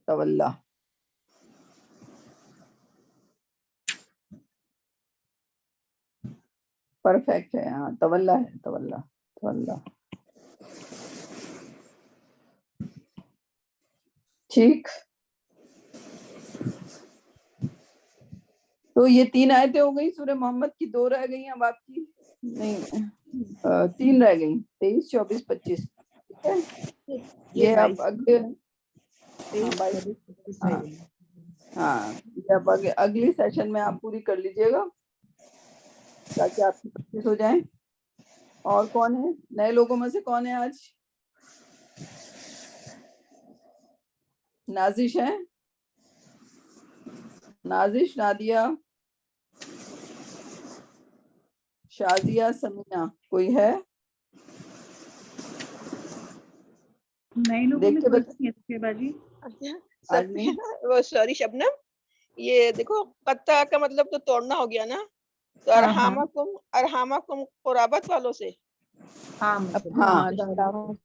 B: तवल्ला, परफेक्ट है, हाँ, तवल्ला है, तवल्ला, तवल्ला, ठीक। तो ये 3 आयतें हो गई सूरह मोहम्मद की, 2 रह गई अब आपकी, नहीं 3 रह गई, 23, 24, 25, ठीक है। ये आप
A: 22
B: अगले, हाँ,
A: 23,
B: 22,
A: 24, 25
B: हाँ,
A: है ये।
B: हाँ, ये आप अगली सेशन में आप पूरी कर लीजिएगा, ताकि आपकी प्रैक्टिस हो जाए। और कौन है नए लोगों में से, कौन है आज? नाजिश है, नाजिश, नादिया, शाजिया, समीना, कोई है?
C: नए लोगों
B: देख
C: में
B: के
C: कोई
B: बता,
C: नहीं है सफेबाजी।
B: आज नहीं,
E: वो सॉरी शबनम, ये देखो कत्ता का मतलब तो तोड़ना हो गया ना, तो
A: हाँ हाँ
E: अरहामाकुम कुराबत वालों से।
A: हाँ मतलब
B: हाँ,
A: रिश्तेदारी।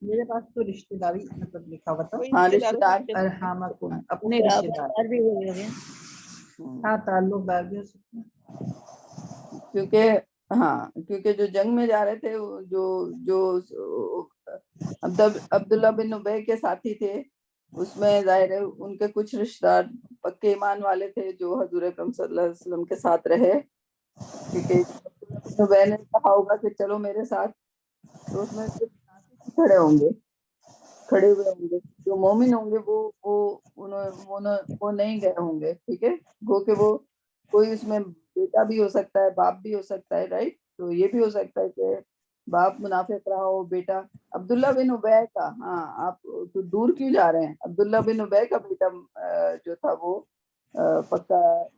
A: मेरे पास तो रिश्तेदारी मतलब लिखा हुआ था।
E: कोई
B: हाँ,
E: रिश्तेदारों से
B: रिश्तेदार,
E: पूछे।
A: अरहामकुम अपने
F: आप
A: रिश्तेदार।
F: बार भी बोलोगे।
A: हाँ ताल्लुकदार भी हो सकते हैं।
B: क्योंकि हाँ, क्योंकि जो जंग में जा रहे थे, जो जो अब्दुल्ला बिन उबय के साथी थे, उसमें जाहिर है उनके कुछ रिश्तेदार पक्के ईमान वाले थे, जो हजूर अकरम सल्लल्लाहु अलैहि वसल्लम के साथ रहे, क्योंकि अब्दुल्ला बिन उबय ने कहा होगा कि चलो मेरे साथ, तो उसमें सिर्फ खड़े होंगे, खड़े हुए होंगे, जो मोमिन होंगे वो नहीं गए होंगे, ठीक है। गो के वो कोई उसमें बेटा भी हो सकता है, बाप भी हो सकता है, राइट। तो ये भी हो सकता है कि बाप मुनाफिक रहा हो, बेटा अब्दुल्ला बिन उबय का, हाँ, आप तो दूर क्यों जा रहे हैं, अब्दुल्ला बिन उबय का बेटा जो था वो पक्का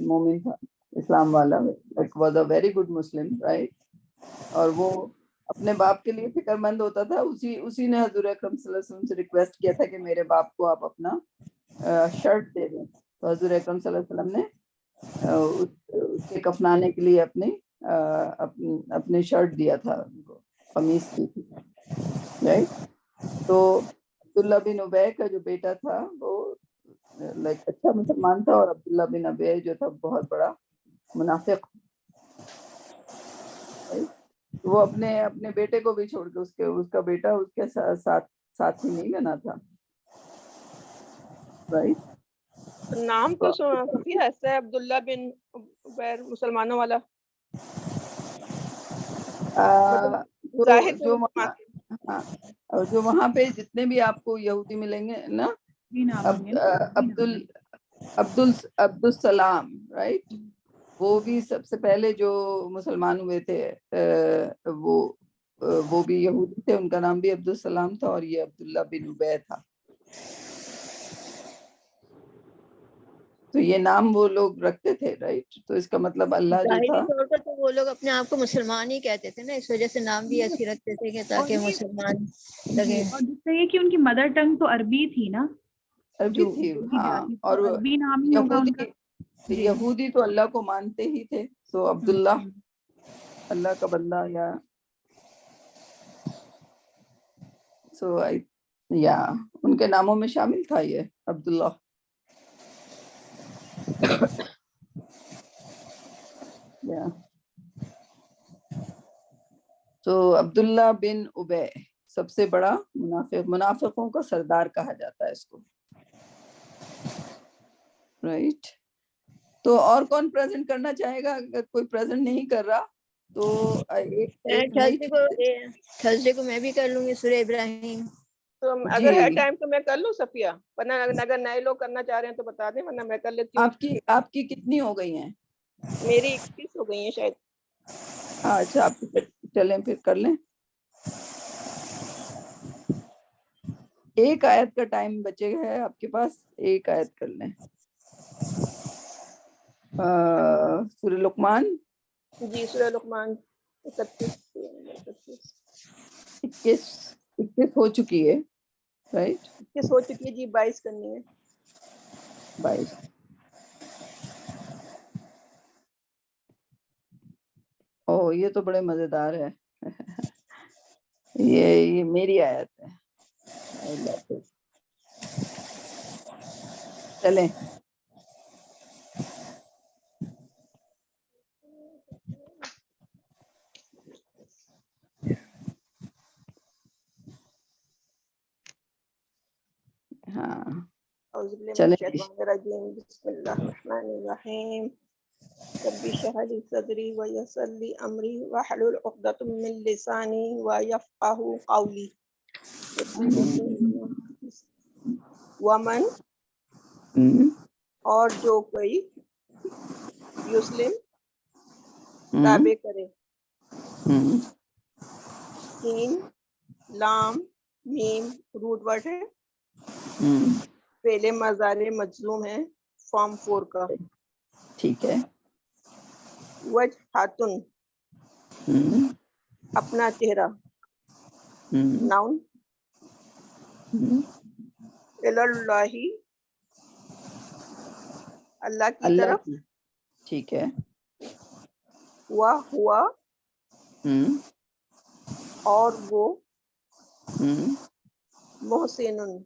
B: मोमिन था, इस्लाम वाला, was a very good Muslim, right. और वो अपने बाप के लिए फिक्रमंद होता था, उसी ने हजूर अकरम सल्लल्लाहु अलैहि वसल्लम से रिक्वेस्ट किया था कि मेरे बाप को आप अपना शर्ट दे दें, तो हजूर अकरम सल्लल्लाहु अलैहि वसल्लम ने उसके कफनाने के लिए अपने शर्ट दिया था उनको, कमीज दी थी, राइट। तो अब्दुल्ला बिन उबय का जो बेटा था वो लाइक अच्छा मुसलमान था, और अब्दुल्ला बिन उबय जो था बहुत बड़ा मुनाफिक, राइट। वो अपने अपने बेटे को भी छोड़ के उसका बेटा उसके साथ साथी नहीं बना था, राइट।
E: नाम तो सफिया ऐसा है, अब्दुल्ला बिन उबैर, मुसलमानों वाला। जाहिर
B: जो वहाँ, हाँ, और जो वहाँ पे जितने भी आपको यहूदी मिलेंगे ना,
C: जी नाम होंगे
B: अब्दुल सलाम, राइट, वो भी सबसे पहले जो मुसलमान हुए थे, वो भी यहूदी थे, उनका नाम भी अब्दुल सलाम था, और ये अब्दुल्ला बिन उबै था। तो ये नाम वो लोग रखते थे, राइट, तो इसका मतलब अल्लाह जो
F: जाहिरी
B: था,
F: तौर पर तो वो लोग अपने आप को मुसलमान ही कहते थे ना, इस वजह से नाम भी ऐसे रखते थे कि ताकि मुसलमान लगे।
C: और दूसरा ये कि उनकी मदर टंग तो अरबी थी ना,
B: अरबी
C: जो
B: थी,
C: उनकी
B: हाँ,
C: जाति, तो
B: और
C: अरबी नाम ही होगा उनका। जी।
B: यहूदी तो अल्लाह को मानते ही थे, सो अब्दुल्ला अल्लाह का बंदा, या सो या उनके नामों में शामिल था ये अब्दुल्ला। या तो अब्दुल्ला बिन उबे सबसे बड़ा मुनाफिकों का सरदार कहा जाता है इसको, राइट। तो और कौन प्रेजेंट करना चाहेगा? अगर कोई प्रेजेंट नहीं कर रहा तो एक नई
F: थर्सडे को मैं भी कर लूंगी सूरह इब्राहिम।
E: तो अगर है टाइम तो मैं कर लूँ सफिया, वरना अगर नए लोग करना चाह रहे हैं तो बता दें, वरना मैं कर लेती हूँ।
B: आपकी कितनी हो गई हैं?
E: मेरी 21 हो गई हैं शायद।
B: अच्छा, आप चलें फिर कर लें। एक आयत का टाइम बचेगा है आपके पास, एक आयत कर लें। सूरह लुकमान
E: जी, सूरह लुकमान
B: 21 हो चुकी है, राइट,
E: 21 हो चुकी है जी, 22 करनी है।
B: 22। ओह, ये तो बड़े मजेदार है। ये मेरी आयत है। चलें। हाँ, चलें।
E: बिस्मिल्लाहिर्रहमानिर्रहीम। रब्बि इश्रह ली सदरी व यस्सिर ली अमरी वहलुल उक़दतम मिन लिसानी व यफ़क़हू क़ौली। वमन, और जो कोई युस्लिम ताबे करे, सीन लाम मीम रूट वर्ड है, पहले मज़ारे मजलूम है, फॉर्म 4 का,
B: ठीक है।
E: वजहातुन अपना चेहरा, नाउन, इलल्लाही अल्लाह की तरफ,
B: ठीक है।
E: वा हुआ और वो, मोहसिनुन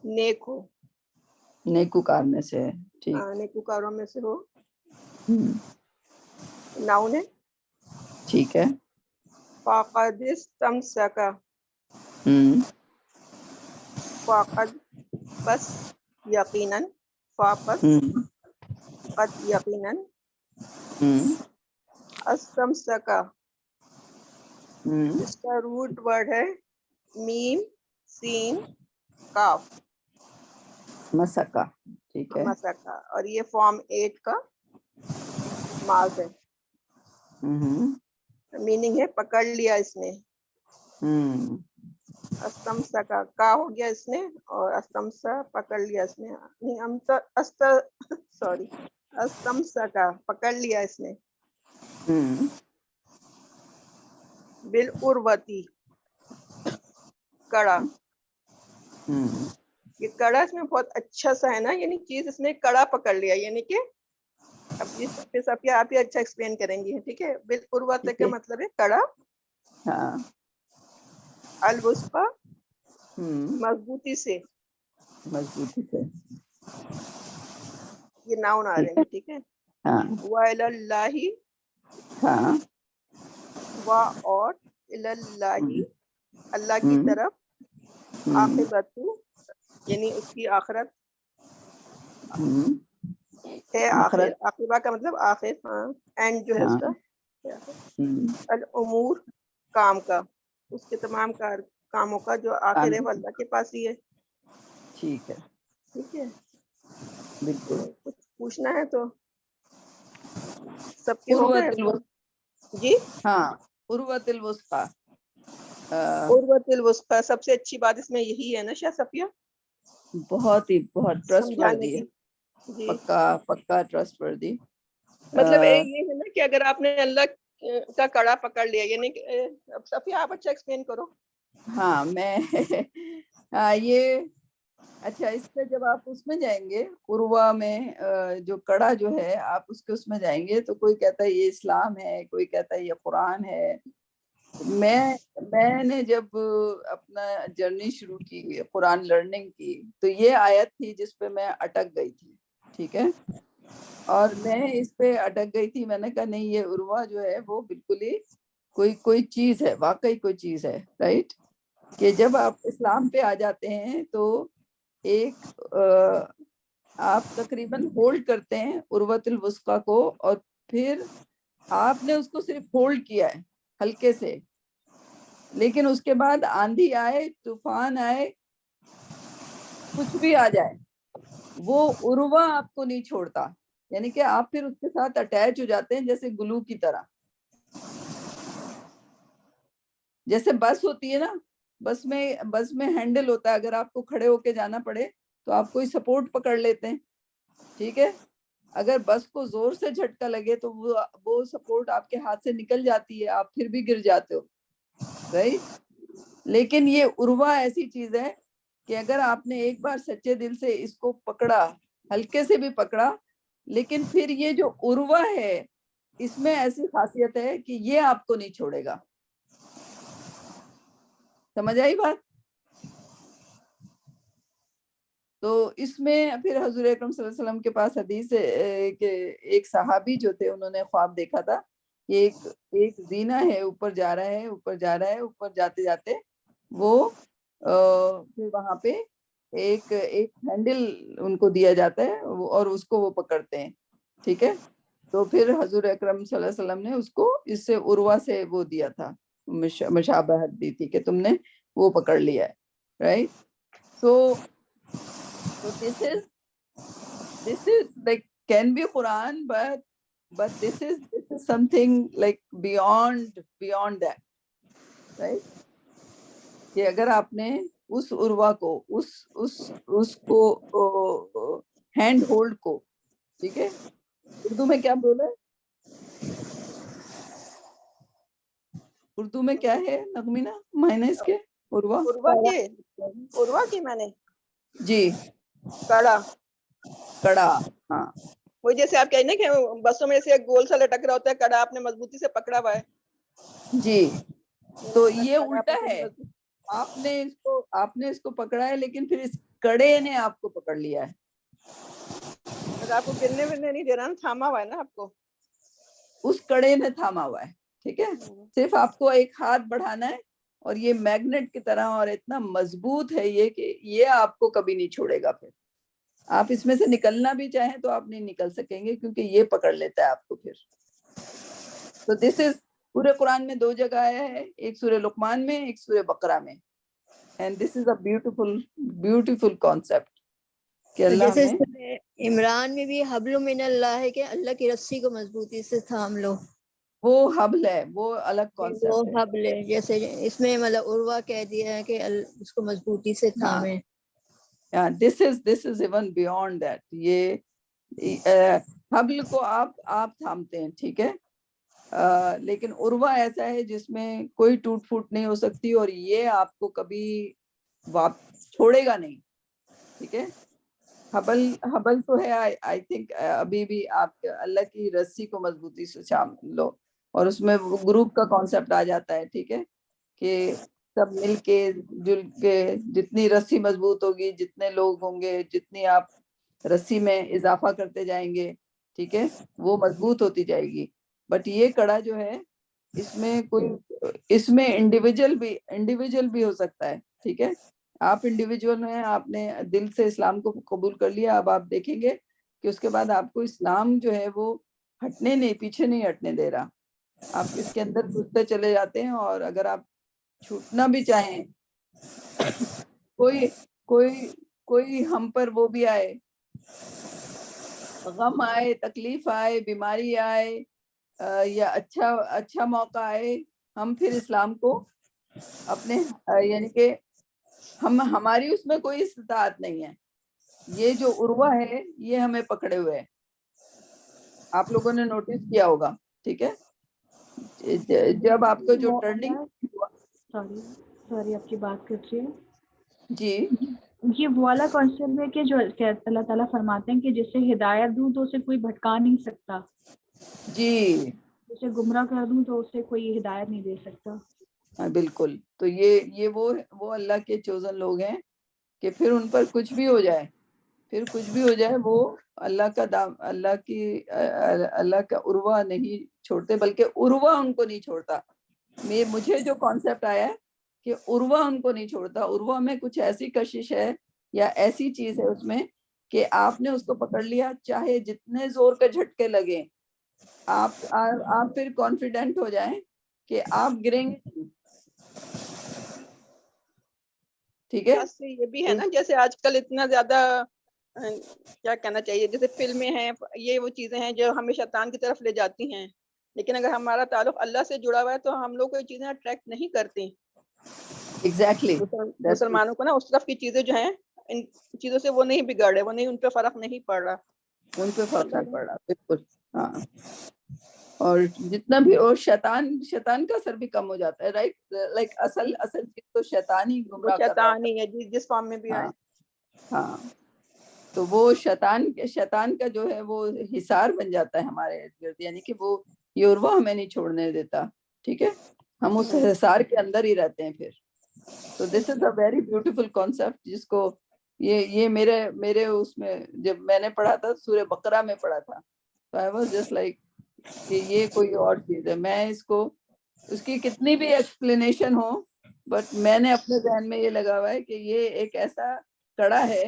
E: नेक हो,
B: नेकूकार में से है, ठीक।
E: नेकूकारों में से हो, नाउन है,
B: ठीक है।
E: फ़क़दिस्तमसका, फ़क़द बस यकीनन, फ़ापस क़द यकीनन, अस्तमसका इसका रूट वर्ड है मीम सीन काफ,
B: मसका, ठीक है।
E: मसका, और ये फॉर्म 8 का माज है। मीनिंग है पकड़ लिया इसने। अस्तमसा का हो गया इसने, और अस्तमसा पकड़ लिया इसने, नहीं हम तो सॉरी, अस्तमसा का पकड़ लिया इसने। बिल उर्वती कड़ा, ये कड़ा इसमें बहुत अच्छा सा है ना, यानी चीज इसने कड़ा पकड़ लिया, यानी कि अब इस आप ही अच्छा एक्सप्लेन करेंगी, ठीक है। बिल उर्वत का मतलब है कड़ा, अलवुस्का मजबूती से, ये नाउन आ रहे हैं, ठीक है। वाइलल्लाही, वा और इलल्लाही अल्लाह की तरफ, आखिरतु यानी उसकी आखिरत,
B: हम्म,
E: है आखिर,
B: मखरज,
E: आखिबा का मतलब आखिर, हाँ, एंड जो है
B: हाँ,
E: उसका। अल उमूर, काम का, उसके तमाम कामों का जो आखिर है वो अल्लाह के पास ही है।
B: ठीक है,
E: ठीक है,
B: बिल्कुल।
E: कुछ पूछना है तो सबके हो गए।
B: उर्वतिल वुस्ता,
E: जी,
B: हाँ, उर्वतिल वुस्ता,
E: उर्वतिल वुस्ता, सबसे अच्छी बात इसमें यही है ना शाह सफिया,
B: बहुत ट्रस्टवर्दी
E: समझाने
B: है,
E: की। जी,
B: पक्का ट्रस्टवर्दी।
E: मतलब ये है ना कि अगर आपने अल्लाह का कड़ा पकड़ लिया, यानी कि अब सफिया आप अच्छा एक्सप्लेन करो।
B: हाँ, मैं हाँ, ये अच्छा, इस पे जब आप उसमें जाएंगे उर्वा में, जो कड़ा जो है आप उसमें जाएंगे तो कोई कहता है ये इस्लाम है, कोई कहता है ये कुरान है। मैंने जब अपना जर्नी शुरू की कुरान लर्निंग की, तो ये आयत थी जिस पे मैं अटक गई थी, ठीक है। और मैं इस पे अटक गई थी, मैंने कहा नहीं, ये उर्वा जो है वो बिल्कुल ही कोई चीज है, वाकई कोई चीज है, राइट। कि जब आप इस्लाम पे आ जाते हैं तो एक आप तकरीबन होल्ड करते हैं उर्वतुल वुस्का को, और फिर आपने उसको सिर्फ होल्ड किया है हल्के से, लेकिन उसके बाद आंधी आए, तूफान आए, कुछ भी आ जाए, वो उर्वा आपको नहीं छोड़ता। यानी कि आप फिर उसके साथ अटैच हो जाते हैं, जैसे ग्लू की तरह। जैसे बस होती है ना, बस में हैंडल होता है, अगर आपको खड़े होके जाना पड़े तो आप कोई सपोर्ट पकड़ लेते हैं, ठीक है। अगर बस को जोर से झटका लगे तो वो सपोर्ट आपके हाथ से निकल जाती है, आप फिर भी गिर जाते हो, राइट। लेकिन ये उर्वा ऐसी चीज है कि अगर आपने एक बार सच्चे दिल से इसको पकड़ा, हल्के से भी पकड़ा, लेकिन फिर ये जो उर्वा है इसमें ऐसी खासियत है कि ये आपको नहीं छोड़ेगा। समझ आई बात? तो इसमें फिर हुजूर अकरम सल्लल्लाहु अलैहि वसल्लम के पास हदीस है कि एक सहाबी जो थे उन्होंने ख्वाब देखा था कि एक जीना है, ऊपर जा रहा है, ऊपर जाते जाते वो फिर वहां पे एक हैंडल उनको दिया जाता है, और उसको वो पकड़ते हैं, ठीक है। तो फिर हुजूर अकरम सल्लल्लाहु अलैहि वसल्लम ने उसको इससे उर्वा से वो दिया था, मुशाबहत दी थी कि तुमने वो पकड़ लिया है, right. So this is like can be Quran, but this is something like beyond that, right? कि अगर आपने उस उर्वा को, उसको हैंड होल्ड को, ठीक है, उर्दू में क्या बोला है, उर्दू में क्या है नगमीना मायने इसके? उर्वा
E: उर्वा की मैंने
B: जी,
E: कड़ा,
B: हाँ,
E: वो जैसे आप कहें ना कि बसों में से एक गोल सा लटक रहा होता है कड़ा, आपने मजबूती से पकड़ा हुआ है
B: जी। तो ये
E: कड़ा
B: उल्टा
E: आपने
B: है,
E: मजबूत-
B: आपने इसको पकड़ा है, लेकिन फिर इस कड़े ने आपको पकड़ लिया है।
E: अगर आपको गिरने विरने नहीं दे रहा ना, थामा हुआ है ना आपको,
B: उस कड़े ने थामा हुआ है, ठीक है। सिर्फ आपको एक हाथ बढ़ाना है, और ये मैग्नेट की तरह, और इतना मजबूत है ये कि ये आपको कभी नहीं छोड़ेगा। फिर आप इसमें से निकलना भी चाहें तो आप नहीं निकल सकेंगे, क्योंकि ये पकड़ लेता है आपको फिर। तो दिस इज पूरे कुरान में 2 जगह आया है, एक सूरह लुकमान में, एक सूरह बकरा में। And this is a beautiful concept कि
F: तो
B: अल्लाह
F: जैसे
B: ने
F: सूरह इमरान में भी हब्लु मिनल्लाह है कि अल्लाह की रस्सी को मजबूती से थाम लो,
B: वो हब्ल है, वो अलग
F: वो
B: कॉन्सेप्ट है।
F: हब्ल है। जैसे इसमें मतलब उर्वा कह दिया है कि उसको मजबूती से थामे।
B: This is even beyond that. ये हब्ल को आप थामते हैं, ठीक है, लेकिन उर्वा ऐसा है जिसमें कोई टूट फूट नहीं हो सकती, और ये आपको कभी छोड़ेगा नहीं, ठीक है। हबल तो है, आई थिंक अभी भी आप अल्लाह की रस्सी को मजबूती से थाम लो, और उसमें ग्रुप का कॉन्सेप्ट आ जाता है, ठीक है, कि सब मिलके जुल के, जितनी रस्सी मजबूत होगी, जितने लोग होंगे, जितनी आप रस्सी में इजाफा करते जाएंगे, ठीक है, वो मजबूत होती जाएगी। बट ये कड़ा जो है, इसमें इंडिविजुअल भी हो सकता है, ठीक है, آپ انڈیویجول ہیں, آپ نے دل سے اسلام کو قبول کر لیا. اب آپ دیکھیں گے کہ اس کے بعد آپ کو اسلام جو ہے وہ ہٹنے نہیں, پیچھے نہیں ہٹنے دے رہا. آپ اس کے اندر گھستے چلے جاتے ہیں. اور اگر آپ چھوٹنا بھی چاہیں, کوئی ہم پر وہ بھی آئے, غم آئے, تکلیف آئے, بیماری آئے, یا اچھا موقع آئے, ہم پھر اسلام کو اپنے یعنی کہ ہماری اس میں کوئی استطاعت نہیں ہے. یہ جو عروہ ہے یہ ہمیں پکڑے ہوئے ہے. آپ لوگوں نے نوٹس کیا ہوگا, ٹھیک ہے, جب آپ کو جو ٹرننگ,
C: سوری آپ کی بات کر رہی ہے.
B: جی
C: یہ وہ والا کانسیپٹ ہے کہ جو اللہ تعالیٰ فرماتے ہیں کہ جسے ہدایت دوں تو اسے کوئی بھٹکا نہیں سکتا,
B: جی
C: جسے گمراہ کر دوں تو اسے کوئی ہدایت نہیں دے سکتا.
B: بالکل. تو یہ وہ اللہ کے چوزن لوگ ہیں کہ پھر ان پر کچھ بھی ہو جائے, وہ اللہ کا عروہ نہیں چھوڑتے, بلکہ عروہ ان کو نہیں چھوڑتا. مجھے جو کانسیپٹ آیا ہے کہ عروہ ان کو نہیں چھوڑتا. عروہ میں کچھ ایسی کشش ہے یا ایسی چیز ہے اس میں کہ آپ نے اس کو پکڑ لیا, چاہے جتنے زور کا جھٹکے لگے, آپ پھر کانفیڈنٹ ہو جائیں کہ آپ گریں گے نہیں. ٹھیک ہے,
E: سے یہ بھی ہے نا, جیسے آج کل اتنا زیادہ کیا کہنا چاہیے, جیسے فلمیں ہیں, یہ وہ چیزیں ہیں جو ہمیں شیطان کی طرف لے جاتی ہیں. لیکن اگر ہمارا تعلق اللہ سے جڑا ہوا ہے تو ہم لوگ کو یہ چیزیں اٹریکٹ نہیں کرتی.
B: ایگزیکٹلی
E: مسلمانوں کو نا اس طرف کی چیزیں جو ہیں, ان چیزوں سے وہ نہیں بگڑ رہے, ان پہ فرق نہیں پڑ رہا.
B: ان پہ فرق نہیں پڑ رہا. بالکل. ہاں, اور جتنا بھی, اور شیطان کا اثر بھی کم ہو جاتا ہے, رائٹ. لائک اصل چیز تو شیطان ہی گمراہ کر رہا
E: شیطان ہی ہے جس فارم میں بھی آئے.
B: ہاں, تو وہ شیطان کا جو ہے وہ حصار بن جاتا ہے ہمارے ارد گرد, یعنی کہ وہ یہ عروہ ہمیں نہیں چھوڑنے دیتا. ٹھیک ہے, ہم اس حصار کے اندر ہی رہتے ہیں پھر. تو دس از اے ویری بیوٹیفل کانسیپٹ, جس کو یہ میرے اس میں جب میں نے پڑھا تھا, سورہ بقرہ میں پڑھا تھا, تو I was just like کہ یہ کوئی اور چیز ہے. میں اس کی کتنی بھی ایکسپلینیشن ہو, بٹ میں نے اپنے ذہن میں یہ لگا ہوا ہے کہ یہ ایک ایسا کڑا ہے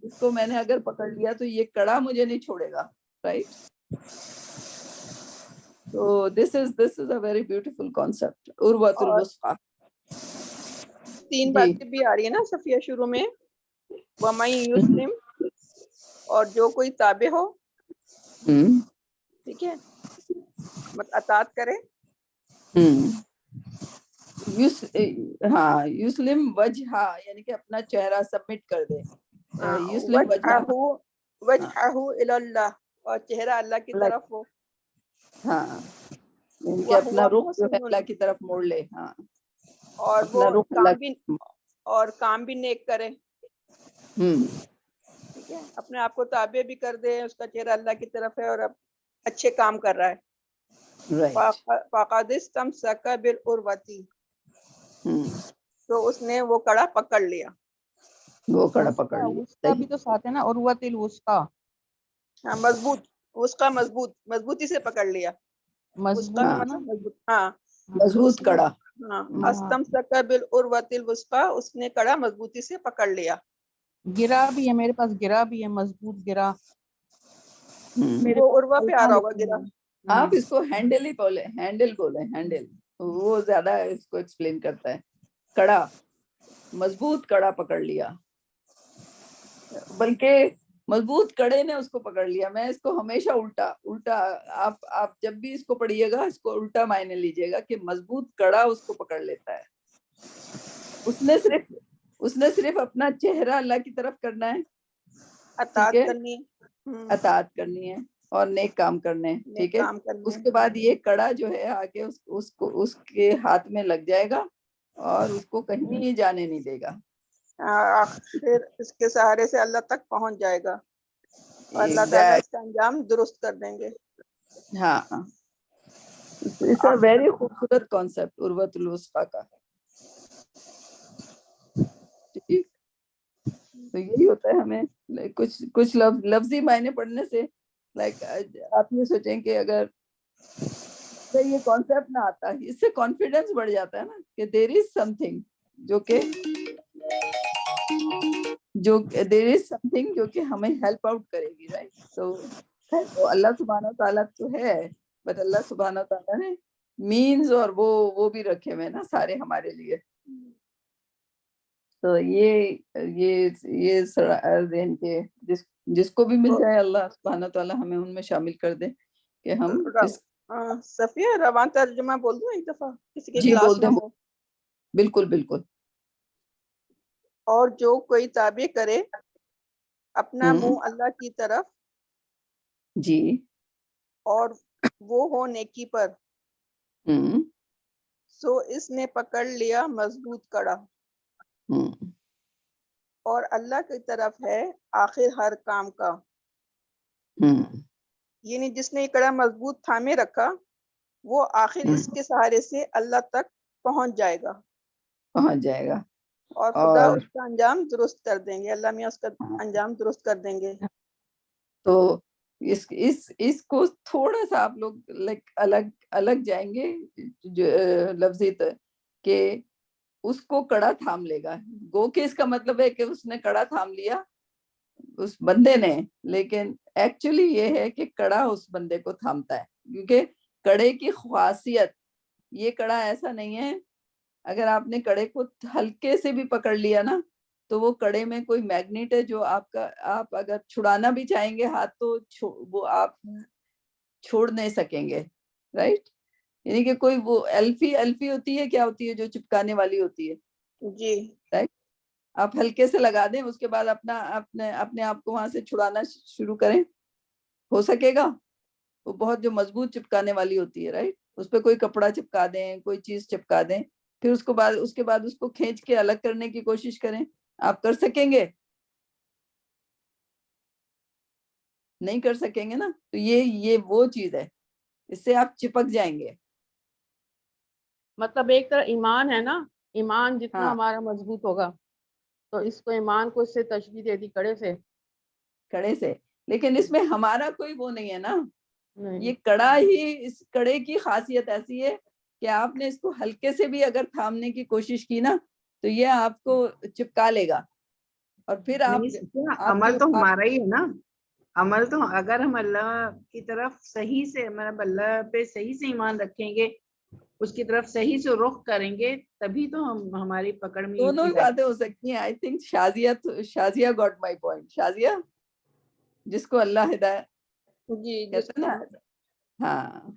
B: جس کو میں نے اگر پکڑ لیا تو یہ کڑا مجھے نہیں چھوڑے گا, رائٹ. تو this is a very beautiful concept, عروۃ الوثقی.
E: 3 باتیں بھی آ رہی ہے نا صفیہ شروع میں, وَمَن یسلم, اور جو کوئی تابع ہو, ٹھیک ہے, اطاعت کرے.
B: ہاں, یسلم وجہہ یعنی کہ اپنا چہرہ سبمٹ کر دے. یسلم
E: وجہہ الی اللہ, اور چہرہ اللہ کی طرف ہو.
B: ہاں, یعنی کہ اپنا رخ جو ہے اللہ کی طرف موڑ لے. ہاں,
E: اور وہ
B: اپنا رخ
E: کام بھی نیک کرے. ٹھیک ہے, اپنے آپ کو تابع بھی کر دے, اس کا چہرہ اللہ کی طرف ہے اور اب اچھے کام کر رہا ہے. فَقَدِ اسْتَمْسَكَ بِالْعُرْوَةِ, تو اس نے وہ کڑا پکڑ لیا.
B: وہ کڑا پکڑ لیا.
G: اس کا بھی تو ساتھ ہے نا, عروۃ الوثقی.
E: ہاں, مضبوطی سے پکڑ لیا.
G: مضبوط
E: کا مطلب مضبوط. ہاں,
B: مضبوط کڑا.
E: ہاں, اسْتَمْسَكَ بِالْعُرْوَةِ الْوُثْقَىٰ, اس نے کڑا مضبوطی سے پکڑ لیا.
G: گرا بھی ہے میرے پاس, گرا بھی ہے, مضبوط گرا.
E: وہ عروہ پہ آ رہا ہوگا گرا.
B: آپ اس کو ہینڈل ہی بولے, ہینڈل وہ زیادہ اس کو ایکسپلین کرتا ہے. کڑا, مضبوط کڑا پکڑ لیا, بلکہ مضبوط کڑے نے اس کو پکڑ لیا. میں اس کو ہمیشہ الٹا آپ جب بھی اس کو پڑھیے گا, اس کو الٹا معنی لیجیے گا کہ مضبوط کڑا اس کو پکڑ لیتا ہے. اس نے صرف اپنا چہرہ اللہ کی طرف کرنا ہے, اطاعت کرنی ہے اور نیک کام کرنے. ٹھیک ہے, اس کے بعد یہ کڑا جو ہے آگے اس کے ہاتھ میں لگ جائے گا اور اس کو کہیں جانے نہیں دے گا.
E: پھر اس کے سہارے سے اللہ تک پہنچ جائے گا, اور اللہ تعالیٰ اس کا انجام درست کر دیں گے.
B: ہاں, اٹس اے ویری خوبصورت کانسیپٹ عروۃ الوثقی کا. ٹھیک, تو یہی ہوتا ہے ہمیں کچھ لفظی معنی پڑھنے سے, لائک آپ یہ سوچیں کہ اگر یہ کانسیپٹ نہ آتا, اس سے کانفیڈنس بڑھ جاتا ہے نا کہ دیر از سم تھنگ جو کہ جو دیر از سم تھنگ جو کہ ہمیں ہیلپ آؤٹ کرے گی, رائٹ. تو اللہ سبحانہ تعالیٰ تو ہے, بٹ اللہ سبحانہ تعالیٰ نے مینز اور وہ بھی رکھے ہوئے نا سارے ہمارے لیے. تو یہ ذہن کے جس کو بھی مل جائے اللہ سبحانہ تعالیٰ ہمیں ان میں شامل کر دے کہ ہم
E: صفیہ روان ترجمہ بول دوں ایک دفعہ کسی کے
B: جی
E: کلاس
B: بول
E: نہ
B: دیں,
E: ہو.
B: بالکل بالکل.
E: اور جو کوئی تابع کرے اپنا منہ اللہ کی طرف
B: جی,
E: اور وہ ہو نیکی پر, سو اس نے پکڑ لیا مضبوط کڑا, اور اللہ کی طرف ہے آخر ہر کام کا. یعنی جس نے یہ کڑا مضبوط تھامے رکھا وہ آخر اس کے سہارے سے اللہ تک پہنچ جائے گا, اور خدا اس کا انجام درست کر دیں گے. اللہ میاں اس کا انجام درست کر دیں گے.
B: تو اس کو تھوڑا سا آپ لوگ لائک الگ جائیں گے لفظی کہ اس کو کڑا تھام لے گا. گو کہ اس کا مطلب ہے کہ اس نے کڑا تھام لیا اس بندے نے, لیکن ایکچولی یہ ہے کہ کڑا اس بندے کو تھامتا ہے, کیونکہ کڑے کی خاصیت, یہ کڑا ایسا نہیں ہے اگر آپ نے کڑے کو ہلکے سے بھی پکڑ لیا نا تو وہ کڑے میں کوئی میگنیٹ ہے جو آپ اگر چھڑانا بھی چاہیں گے ہاتھ تو وہ آپ چھوڑ نہیں سکیں گے, رائٹ. یعنی کہ کوئی وہ الفی ہوتی ہے, کیا ہوتی ہے جو چپکانے والی ہوتی ہے,
E: جی
B: رائٹ. آپ ہلکے سے لگا دیں, اس کے بعد اپنے آپ کو وہاں سے چھڑانا شروع کریں, ہو سکے گا. وہ بہت جو مضبوط چپکانے والی ہوتی ہے, رائٹ. اس پہ کوئی کپڑا چپکا دیں, کوئی چیز چپکا دیں, پھر اس کے بعد اس کو کھینچ کے الگ کرنے کی کوشش کریں. آپ کر سکیں گے؟ نہیں کر سکیں گے نا. تو یہ وہ چیز ہے, اس سے آپ چپک جائیں گے.
G: مطلب ایک طرح ایمان ہے نا, ایمان جتنا
B: ہاں
G: ہمارا مضبوط ہوگا تو اس کو ایمان کو اس سے تشبیہ دے دی کڑے سے.
B: لیکن اس میں ہمارا کوئی وہ نہیں ہے نا.
G: نہیں.
B: یہ کڑا ہی, اس کڑے کی خاصیت ایسی ہے کہ آپ نے اس کو ہلکے سے بھی اگر تھامنے کی کوشش کی نا تو یہ آپ کو چپکا لے گا, اور پھر
A: عمل تو ہمارا ہی ہے نا. عمل تو اگر ہم اللہ کی طرف صحیح سے, مطلب اللہ پہ صحیح سے ایمان رکھیں گے, اس کی طرف صحیح سے رخ کریں گے, تبھی تو ہماری پکڑ میں
B: دونوں ہی باتیں ہو سکتی ہیں. I think Shazia got my point. Shazia جس کو اللہ ہدایت کہتے ہیں نا, ہاں,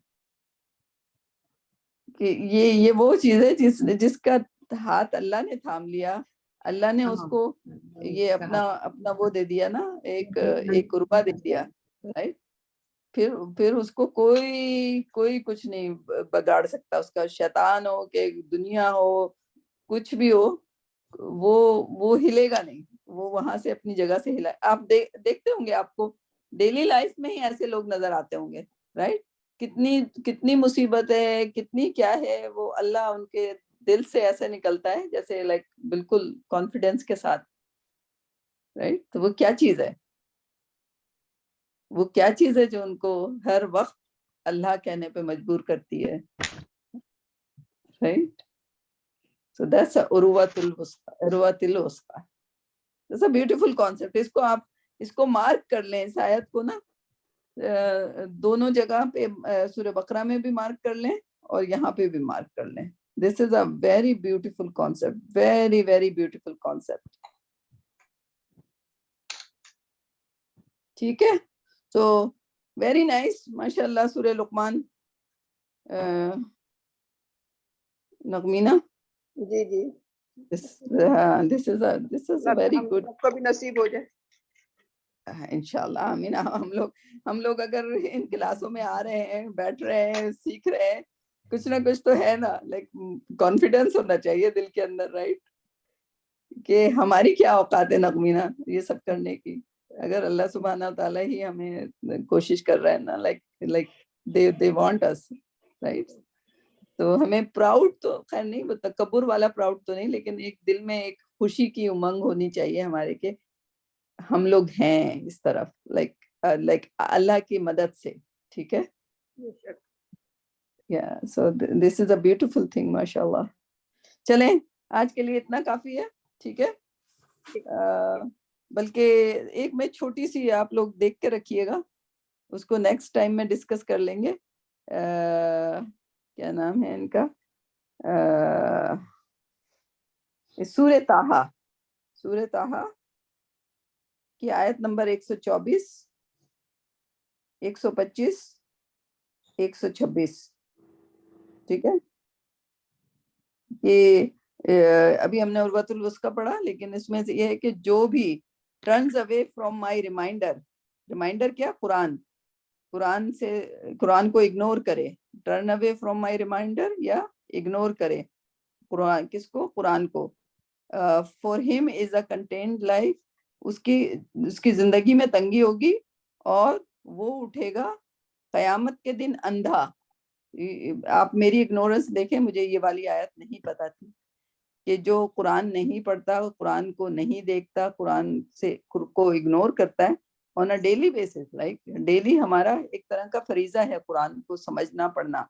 B: کہ یہ وہ چیز ہے جس کا ہاتھ اللہ نے تھام لیا, اللہ نے اس کو یہ اپنا وہ دے دیا نا, ایک قربہ دے دیا, رائٹ. پھر اس کو کوئی کچھ نہیں بگاڑ سکتا. اس کا شیطان ہو کہ دنیا ہو, کچھ بھی ہو, وہ ہلے گا نہیں. وہ وہاں سے اپنی جگہ سے ہلا. آپ دیکھتے ہوں گے, آپ کو ڈیلی لائف میں ہی ایسے لوگ نظر آتے ہوں گے, رائٹ. کتنی مصیبت ہے, کتنی کیا ہے, وہ اللہ ان کے دل سے ایسے نکلتا ہے جیسے لائک بالکل کانفیڈنس کے ساتھ, رائٹ. تو وہ کیا چیز ہے, وہ کیا چیز ہے جو ان کو ہر وقت اللہ کہنے پہ مجبور کرتی ہے, right. So that's عروۃ الوثقی. That's a beautiful concept. اس کو مارک کر لیں, اس آیت کو نا دونوں جگہ پہ, سورہ بقرہ میں بھی مارک کر لیں اور یہاں پہ بھی مارک کر لیں. This is a very beautiful concept, very very beautiful concept. ٹھیک ہے, so very nice, ماشاء اللہ. سورہ لقمان, نغمینہ.
E: جی
B: this is a very good.
E: کو بھی نصیب ہو جائے
B: انشاءاللہ, آمین. ہم لوگ اگر ان کلاسوں میں آ رہے ہیں, بیٹھ رہے ہیں, سیکھ رہے ہیں, کچھ نہ کچھ تو ہے نا, لائک کانفیڈینس ہونا چاہیے دل کے اندر, رائٹ, کہ ہماری کیا اوقات ہے نغمینہ یہ سب کرنے کی. اگر اللہ سبحانہ تعالیٰ ہی ہمیں کوشش کر رہا ہے نا, like they want us, right. تو ہمیں پراؤڈ تو خیر نہیں, وہ تکبر والا پراؤڈ تو نہیں, لیکن ایک دل میں ایک خوشی کی امنگ ہونی چاہیے ہمارے کہ ہم لوگ ہیں اس طرف, لائک اللہ کی مدد سے. ٹھیک ہے, so this is a beautiful thing, ماشاء اللہ. چلیں, آج کے لیے اتنا کافی ہے. ٹھیک ہے, بلکہ ایک میں چھوٹی سی آپ لوگ دیکھ کے رکھیے گا, اس کو نیکسٹ ٹائم میں ڈسکس کر لیں گے. کیا نام ہے ان کا, سورہ طٰہٰ, سورہ طٰہٰ کی آیت نمبر 124, 125, 126. ٹھیک ہے, یہ ابھی ہم نے عروۃ الوثقیٰ پڑھا, لیکن اس میں سے یہ ہے کہ جو بھی turns away from my reminder, reminder کیا, قرآن, قرآن سے, قرآن کو اگنور کرے, turn away from my reminder یا اگنور کرے قرآن, کس کو, قرآن کو. فار ہم از اے کنٹینڈ لائف, اس کی زندگی میں تنگی ہوگی اور وہ اٹھے گا قیامت کے دن اندھا. آپ میری اگنورنس دیکھیں, مجھے یہ والی آیت نہیں پتا تھی کہ جو قرآن نہیں پڑھتا, قرآن کو نہیں دیکھتا, قرآن سے کو اگنور کرتا ہے on a daily basis, like daily ہمارا ایک طرح کا فریضہ ہے قرآن کو سمجھنا پڑھنا,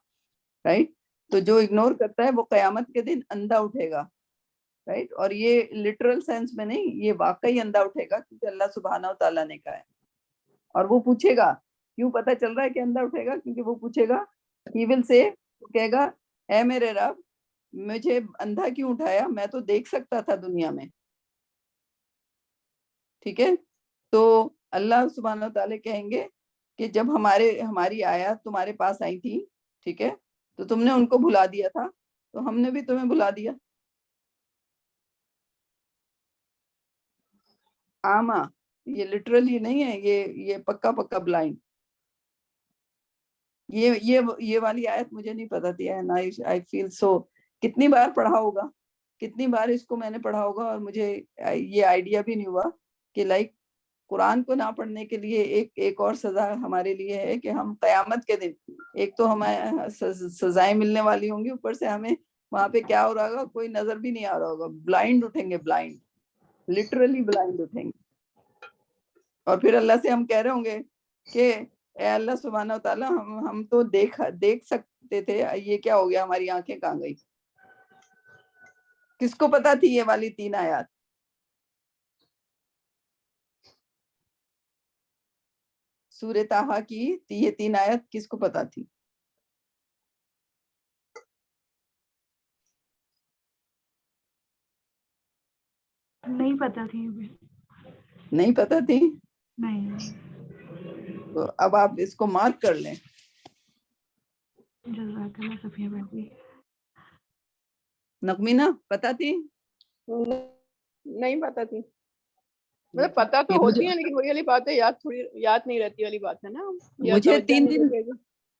B: رائٹ. تو جو اگنور کرتا ہے وہ قیامت کے دن اندھا اٹھے گا, رائٹ. اور یہ لٹرل سینس میں نہیں, یہ واقعی اندھا اٹھے گا کیونکہ اللہ سبحانہ و تعالیٰ نے کہا ہے. اور وہ پوچھے گا, کیوں پتہ چل رہا ہے کہ اندھا اٹھے گا, کیونکہ وہ پوچھے گا, he will say, وہ کہے گا, اے میرے رب مجھے اندھا کیوں اٹھایا, میں تو دیکھ سکتا تھا دنیا میں. ٹھیک ہے, تو اللہ سبحانہ و تعالیٰ کہیں گے کہ جب ہماری آیات تمہارے پاس آئی تھی, ٹھیک ہے, تو تم نے ان کو بھلا دیا تھا, تو ہم نے بھی تمہیں بھلا دیا. آما, یہ لٹرلی نہیں ہے, یہ پکا پکا بلائنڈ. یہ والی آیت مجھے نہیں پتا تھی, and I feel so, کتنی بار پڑھا ہوگا, کتنی بار اس کو میں نے پڑھا ہوگا, اور مجھے یہ آئیڈیا بھی نہیں ہوا کہ لائک قرآن کو نہ پڑھنے کے لیے ایک اور سزا ہمارے لیے ہے کہ ہم قیامت کے دن, ایک تو ہمیں سزائیں ملنے والی ہوں گی, اوپر سے ہمیں وہاں پہ کیا ہو رہا ہوگا کوئی نظر بھی نہیں آ رہا ہوگا, بلائنڈ اٹھیں گے, بلائنڈ, لٹرلی بلائنڈ اٹھیں گے. اور پھر اللہ سے ہم کہہ رہے ہوں گے کہ اے اللہ سبحانہ و تعالیٰ, ہم تو دیکھ سکتے تھے, یہ کیا ہو گیا, ہماری آنکھیں کہاں گئی. کس کو پتا تھی یہ والی 3 آیات؟ سورہ طٰہٰ کی یہ 3 آیت کس کو پتا تھی؟
C: نہیں پتا تھی,
B: نہیں پتا تھی,
C: نہیں.
B: تو اب آپ اس کو مارک کر لیں.
C: جزاک اللہ صفیہ بھائی.
B: نغمینہ پتا تھی؟
E: نہیں پتا تھی, مطلب پتا تو ہوتی ہے, لیکن وہی والی بات ہے, یاد نہیں رہتی والی بات ہے نا.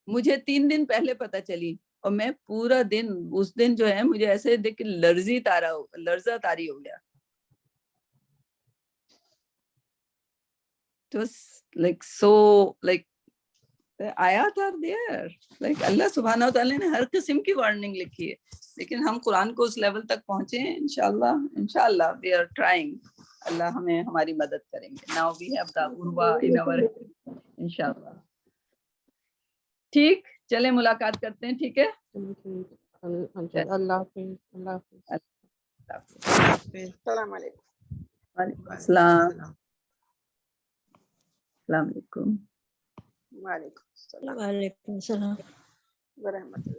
B: مجھے 3 دن پہلے پتا چلی, اور میں پورا دن, اس دن جو ہے مجھے ایسے دیکھ لرزہ طاری ہو گیا. آیات آر دیئر, لائک اللہ سبحانہ و تعالیٰ نے ہر قسم کی وارننگ لکھی ہے, لیکن ہم قرآن کو اس لیول تک پہنچے ہیں. انشاءاللہ we are trying. اللہ ہمیں ہماری مدد کریں گے. Now we have the urwa in our انشاءاللہ. ٹھیک, چلے ملاقات کرتے ہیں, ٹھیک ہے.
G: اللہ حافظ. اللہ حافظ.
E: السلام علیکم.
B: وعلیکم السلام. السلام علیکم.
E: وعلیکم السلام
F: وعلیکم السلام
E: ورحمۃ اللہ.